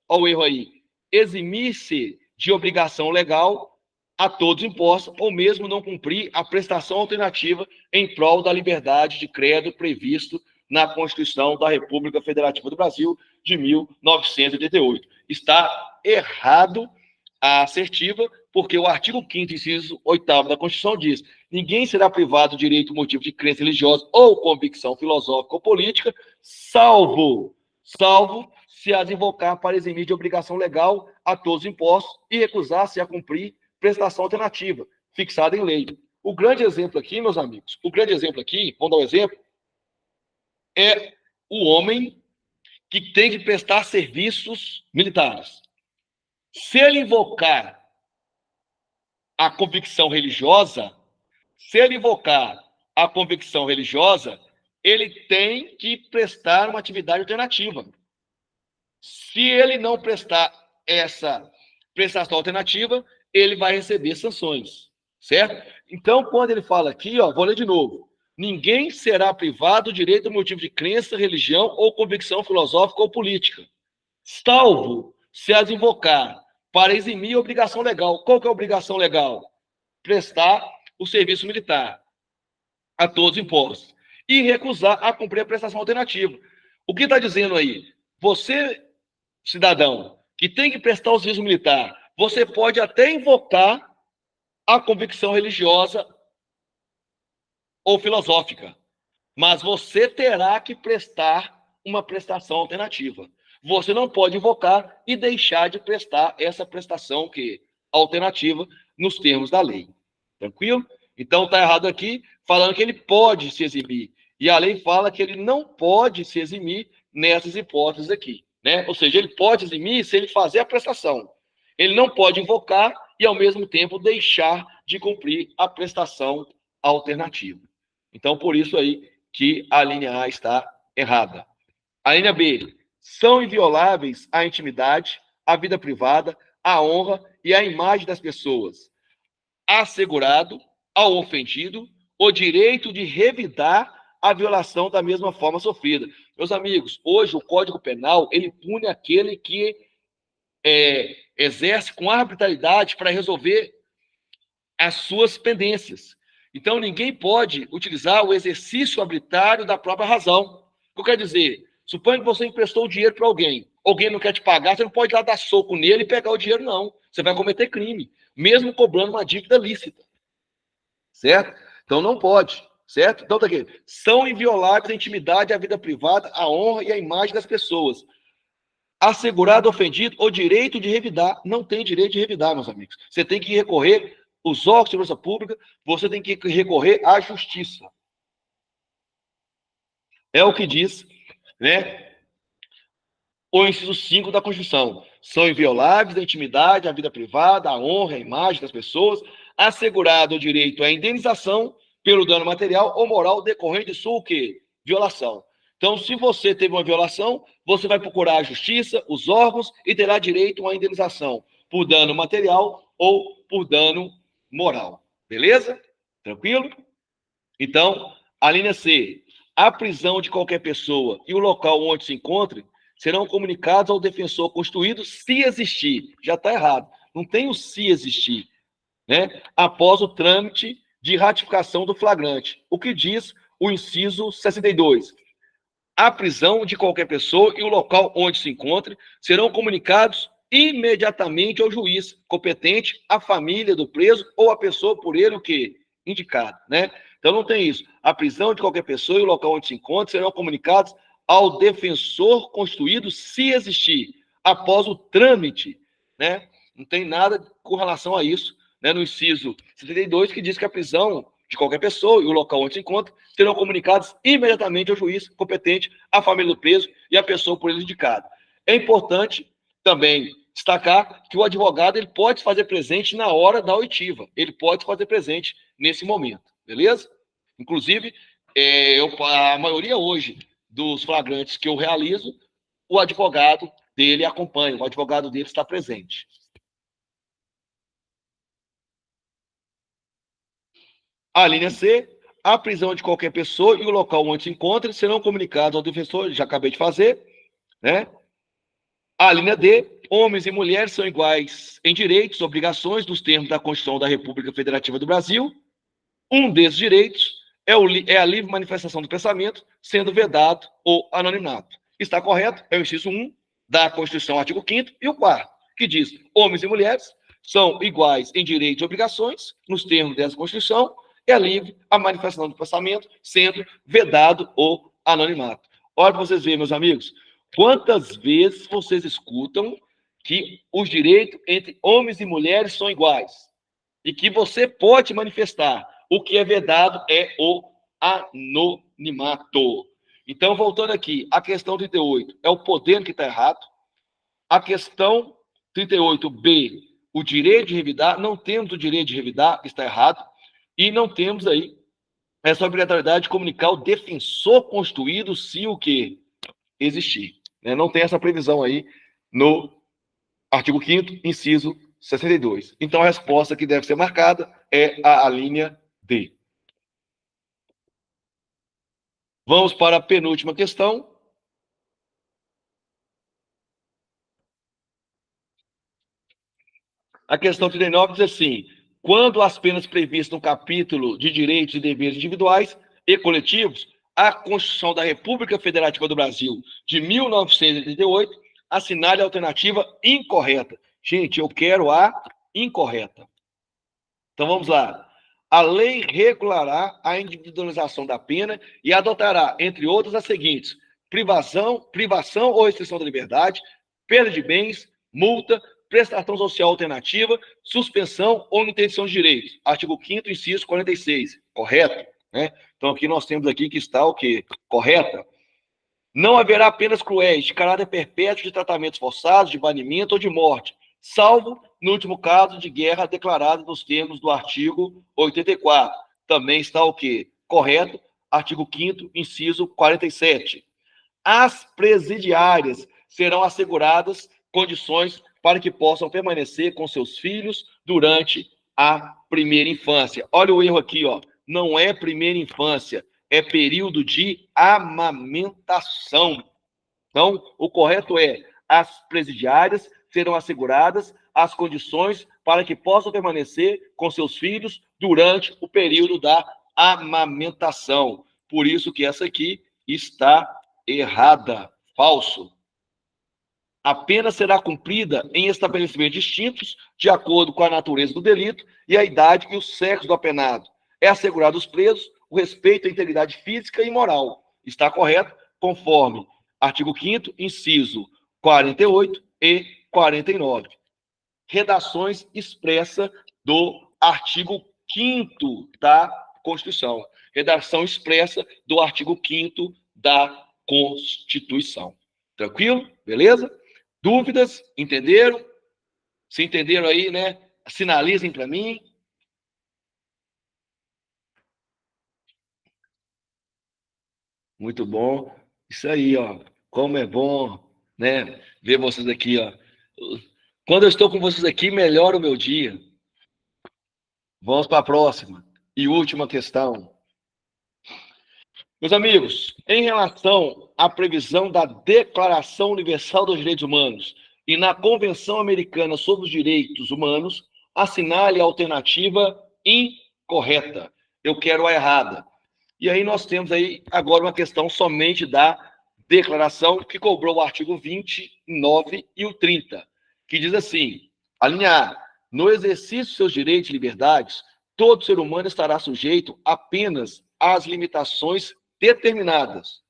ao erro aí, eximir-se de obrigação legal a todos imposta ou mesmo não cumprir a prestação alternativa em prol da liberdade de credo previsto na Constituição da República Federativa do Brasil de 1988. Está errado a assertiva, porque o artigo 5º, inciso 8º da Constituição diz: ninguém será privado do direito por motivo de crença religiosa ou convicção filosófica ou política, salvo se as invocar para eximir de obrigação legal a todos os impostos e recusar-se a cumprir prestação alternativa, fixada em lei. O grande exemplo aqui, meus amigos, o grande exemplo aqui, vamos dar um exemplo, é o homem que tem que prestar serviços militares. Se ele invocar a convicção religiosa, ele tem que prestar uma atividade alternativa. Se ele não prestar essa prestação alternativa, ele vai receber sanções, certo? Então, quando ele fala aqui, ó, vou ler de novo. Ninguém será privado do direito ao motivo de crença, religião ou convicção filosófica ou política, salvo se as invocar para eximir a obrigação legal. Qual que é a obrigação legal? Prestar o serviço militar a todos impostos e recusar a cumprir a prestação alternativa. O que está dizendo aí? Você, cidadão, que tem que prestar o serviço militar, você pode até invocar a convicção religiosa ou filosófica, mas você terá que prestar uma prestação alternativa. Você não pode invocar e deixar de prestar essa prestação alternativa nos termos da lei. Tranquilo? Então está errado aqui, falando que ele pode se eximir. E a lei fala que ele não pode se eximir nessas hipóteses aqui, né? Ou seja, ele pode eximir se ele fazer a prestação. Ele não pode invocar e, ao mesmo tempo, deixar de cumprir a prestação alternativa. Então, por isso aí que a linha A está errada. A linha B, são invioláveis a intimidade, a vida privada, a honra e a imagem das pessoas, assegurado ao ofendido o direito de revidar a violação da mesma forma sofrida. Meus amigos, hoje o Código Penal, ele pune aquele que exerce com arbitrariedade para resolver as suas pendências. Então, ninguém pode utilizar o exercício arbitrário da própria razão. O que eu quero dizer? Suponha que você emprestou o dinheiro para alguém. Alguém não quer te pagar, você não pode ir lá dar soco nele e pegar o dinheiro, não. Você vai cometer crime, mesmo cobrando uma dívida lícita. Certo? Então, não pode. Certo? Então, tá aqui. São invioláveis a intimidade, a vida privada, a honra e a imagem das pessoas. Assegurado, ofendido, o direito de revidar. Não tem direito de revidar, meus amigos. Você tem que recorrer os órgãos de segurança pública, você tem que recorrer à justiça. É o que diz, né, o inciso 5 da Constituição. São invioláveis a intimidade, a vida privada, a honra, a imagem das pessoas, assegurado o direito à indenização pelo dano material ou moral decorrente de sua, o quê? Violação. Então, se você teve uma violação, você vai procurar a justiça, os órgãos, e terá direito a uma indenização por dano material ou por dano moral. Beleza? Tranquilo? Então, a linha C. A prisão de qualquer pessoa e o local onde se encontre serão comunicados ao defensor constituído se existir. Já está errado. Não tem o se existir, né? Após o trâmite de ratificação do flagrante. O que diz o inciso 62. A prisão de qualquer pessoa e o local onde se encontre serão comunicados imediatamente ao juiz competente, à família do preso ou à pessoa por ele o que indicado, né? Então não tem isso. A prisão de qualquer pessoa e o local onde se encontra serão comunicados ao defensor constituído se existir, após o trâmite, né? Não tem nada com relação a isso, né? No inciso 72, que diz que a prisão de qualquer pessoa e o local onde se encontra serão comunicados imediatamente ao juiz competente, à família do preso e à pessoa por ele indicado. É importante também destacar que o advogado ele pode se fazer presente na hora da oitiva, ele pode se fazer presente nesse momento, beleza? Inclusive, a maioria hoje dos flagrantes que eu realizo, o advogado dele acompanha, o advogado dele está presente. A linha C, a prisão de qualquer pessoa e o local onde se encontra serão comunicados ao defensor, já acabei de fazer, né? A linha D, homens e mulheres são iguais em direitos, obrigações, nos termos da Constituição da República Federativa do Brasil. Um desses direitos é a livre manifestação do pensamento, sendo vedado o anonimato. Está correto? É o inciso 1 da Constituição, artigo 5º, e o 4º, que diz: homens e mulheres são iguais em direitos e obrigações, nos termos dessa Constituição, é livre a manifestação do pensamento, sendo vedado o anonimato. Olha para vocês verem, meus amigos, quantas vezes vocês escutam que os direitos entre homens e mulheres são iguais e que você pode manifestar O que é vedado é o anonimato. Então, voltando aqui, a questão 38 é o poder que está errado. A questão 38B, o direito de revidar, não temos o direito de revidar, está errado. E não temos aí essa obrigatoriedade de comunicar o defensor constituído se o que existir. Né? Não tem essa previsão aí no artigo 5º, inciso 62. Então, a resposta que deve ser marcada é a linha D. Vamos para a penúltima questão. A questão 39 diz assim: quando as penas previstas no capítulo de direitos e deveres individuais e coletivos, a Constituição da República Federativa do Brasil de 1988 assinale a alternativa incorreta. Gente, eu quero a incorreta. Então vamos lá. A lei regulará a individualização da pena e adotará, entre outras, as seguintes: privação ou restrição da liberdade, perda de bens, multa, prestação social alternativa, suspensão ou interdição de direitos. Artigo 5º, inciso 46. Correto? Né? Então aqui nós temos aqui que está o quê? Correta. Não haverá penas cruéis de caráter perpétuo de tratamentos forçados, de banimento ou de morte, salvo no último caso de guerra declarada nos termos do artigo 84. Também está o quê? Correto. Artigo 5º, inciso 47. As presidiárias serão asseguradas condições para que possam permanecer com seus filhos durante a primeira infância. Olha o erro aqui, ó. Não é primeira infância, é período de amamentação. Então, o correto é: as presidiárias serão asseguradas as condições para que possam permanecer com seus filhos durante o período da amamentação. Por isso que essa aqui está errada. Falso. A pena será cumprida em estabelecimentos distintos, de acordo com a natureza do delito e a idade e o sexo do apenado. É assegurado aos presos o respeito à integridade física e moral. Está correto, conforme artigo 5º, inciso 48 e 49. Redações expressa do artigo 5º da Constituição. Redação expressa do artigo 5º da Constituição. Tranquilo? Beleza? Dúvidas? Entenderam? Se entenderam aí, né? Sinalizem para mim. Muito bom. Isso aí, ó. Como é bom, né? Ver vocês aqui, ó. Quando eu estou com vocês aqui, melhora o meu dia. Vamos para a próxima e última questão. Meus amigos, em relação à previsão da Declaração Universal dos Direitos Humanos e na Convenção Americana sobre os Direitos Humanos, assinale a alternativa incorreta. Eu quero a errada. E aí nós temos aí agora uma questão somente da declaração que cobrou o artigo 29 e o 30, que diz assim: a linha A, no exercício de seus direitos e liberdades, todo ser humano estará sujeito apenas às limitações determinadas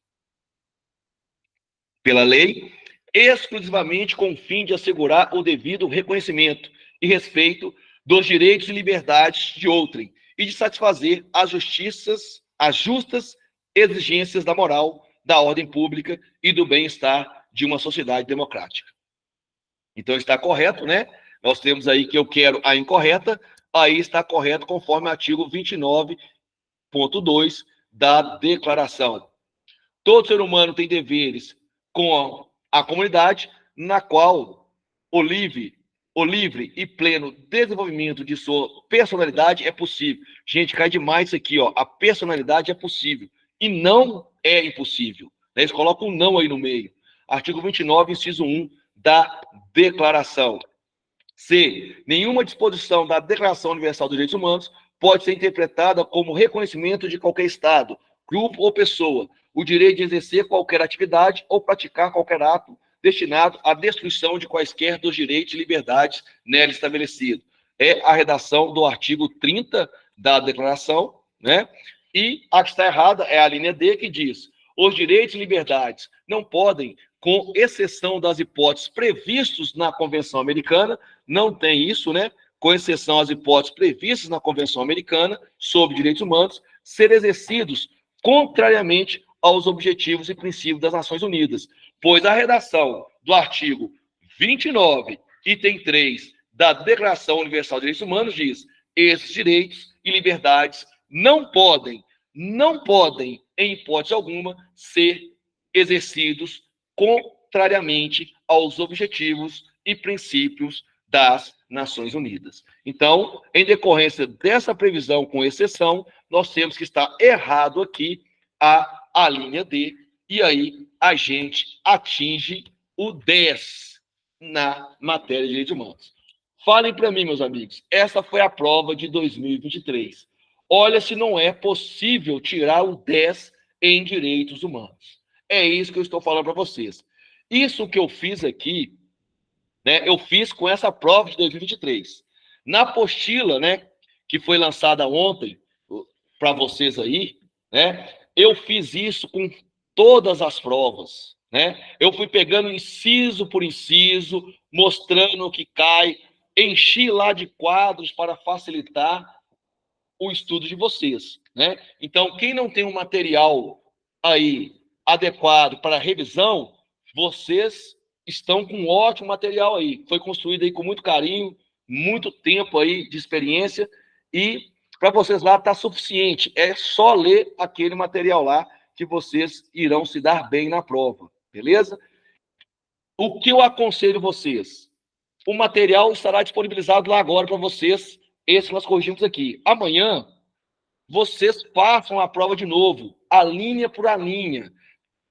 pela lei, exclusivamente com o fim de assegurar o devido reconhecimento e respeito dos direitos e liberdades de outrem e de satisfazer as justas exigências da moral, da ordem pública e do bem-estar de uma sociedade democrática. Então está correto, né? Nós temos aí que eu quero a incorreta, aí está correto conforme o artigo 29.2 da declaração. Todo ser humano tem deveres com a comunidade, na qual o livre e pleno desenvolvimento de sua personalidade é possível. Gente, cai demais isso aqui, ó. A personalidade é possível e não é impossível. Eles colocam um não aí no meio. Artigo 29, inciso 1 da declaração. C. Nenhuma disposição da Declaração Universal dos Direitos Humanos pode ser interpretada como reconhecimento de qualquer Estado, grupo ou pessoa o direito de exercer qualquer atividade ou praticar qualquer ato destinado à destruição de quaisquer dos direitos e liberdades nela estabelecidos. É a redação do artigo 30 da declaração, né? E a que está errada é a linha D, que diz: os direitos e liberdades não podem, com exceção das hipóteses previstas na Convenção Americana, não tem isso, né? com exceção às hipóteses previstas na Convenção Americana sobre Direitos Humanos, serem exercidos contrariamente aos objetivos e princípios das Nações Unidas, pois a redação do artigo 29, item 3 da Declaração Universal de Direitos Humanos diz: esses direitos e liberdades não podem, em hipótese alguma, ser exercidos contrariamente aos objetivos e princípios das Nações Unidas. Então, em decorrência dessa previsão, com exceção, nós temos que estar errado aqui a linha D, e aí a gente atinge o 10 na matéria de direitos humanos. Falem para mim, meus amigos, essa foi a prova de 2023. Olha se não é possível tirar o 10 em direitos humanos. É isso que eu estou falando para vocês. Isso que eu fiz aqui, né, eu fiz com essa prova de 2023. Na apostila, né, que foi lançada ontem para vocês aí, né, eu fiz isso com todas as provas, né? Eu fui pegando inciso por inciso, mostrando o que cai, enchi lá de quadros para facilitar o estudo de vocês, né? Então, quem não tem um material aí adequado para revisão, vocês estão com um ótimo material aí. Foi construído aí com muito carinho, muito tempo aí de experiência, e para vocês lá está suficiente. É só ler aquele material lá que vocês irão se dar bem na prova, beleza? O que eu aconselho vocês? O material estará disponibilizado lá agora para vocês, esse que nós corrigimos aqui. Amanhã, vocês façam a prova de novo, a linha por a linha,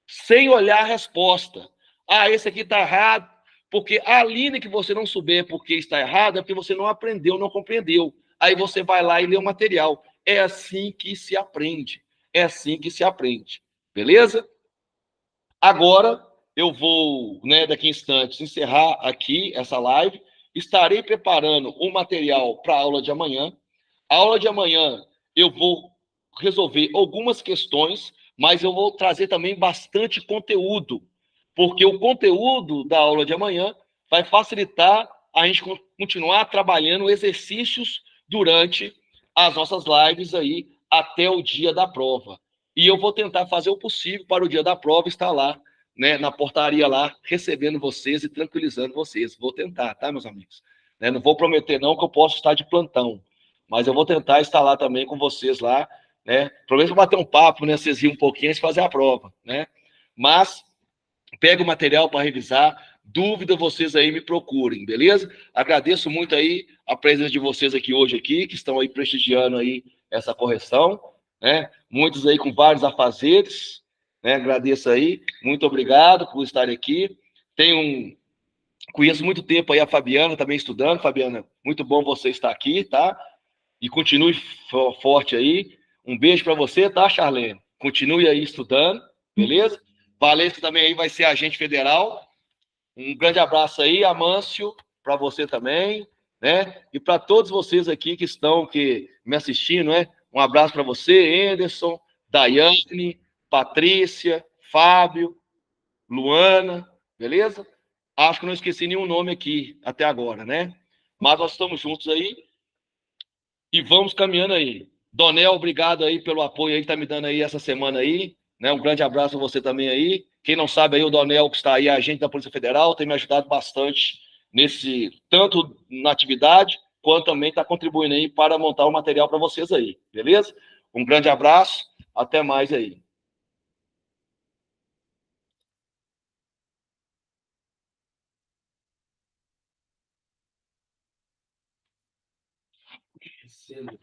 sem olhar a resposta. Ah, esse aqui está errado, porque a linha que você não souber porque está errado é porque você não aprendeu, não compreendeu. Aí você vai lá e lê o material. É assim que se aprende. É assim que se aprende. Beleza? Agora, eu vou, né, daqui a instantes, encerrar aqui essa live. Estarei preparando o material para a aula de amanhã. A aula de amanhã eu vou resolver algumas questões, mas eu vou trazer também bastante conteúdo, porque o conteúdo da aula de amanhã vai facilitar a gente continuar trabalhando exercícios durante as nossas lives aí até o dia da prova. E eu vou tentar fazer o possível para o dia da prova estar lá, né, na portaria lá, recebendo vocês e tranquilizando vocês. Vou tentar, tá, meus amigos? Né, não vou prometer não que eu posso estar de plantão, mas eu vou tentar estar lá também com vocês lá, né? Pelo menos bater um papo, né? Vocês riam um pouquinho antes de fazer a prova, né? Mas pega o material para revisar. Dúvida, vocês aí me procurem, beleza? Agradeço muito aí a presença de vocês aqui hoje, aqui, que estão aí prestigiando aí essa correção, né? Muitos aí com vários afazeres, né? Agradeço aí, muito obrigado por estarem aqui. Conheço muito tempo aí a Fabiana, também estudando. Fabiana, muito bom você estar aqui, tá? E continue forte aí. Um beijo para você, tá, Charlene? Continue aí estudando, beleza? Valência também aí vai ser agente federal. Um grande abraço aí, Amâncio, para você também, né? E para todos vocês aqui que estão me assistindo, né? Um abraço para você, Anderson, Daiane, Patrícia, Fábio, Luana, beleza? Acho que não esqueci nenhum nome aqui até agora, né? Mas nós estamos juntos aí e vamos caminhando aí. Donel, obrigado aí pelo apoio aí que tá me dando aí essa semana aí, né? Um grande abraço a você também aí. Quem não sabe aí, o Donel, que está aí, agente da Polícia Federal, tem me ajudado bastante tanto na atividade, quanto também está contribuindo aí para montar o material para vocês aí, beleza? Um grande abraço, até mais aí. Sendo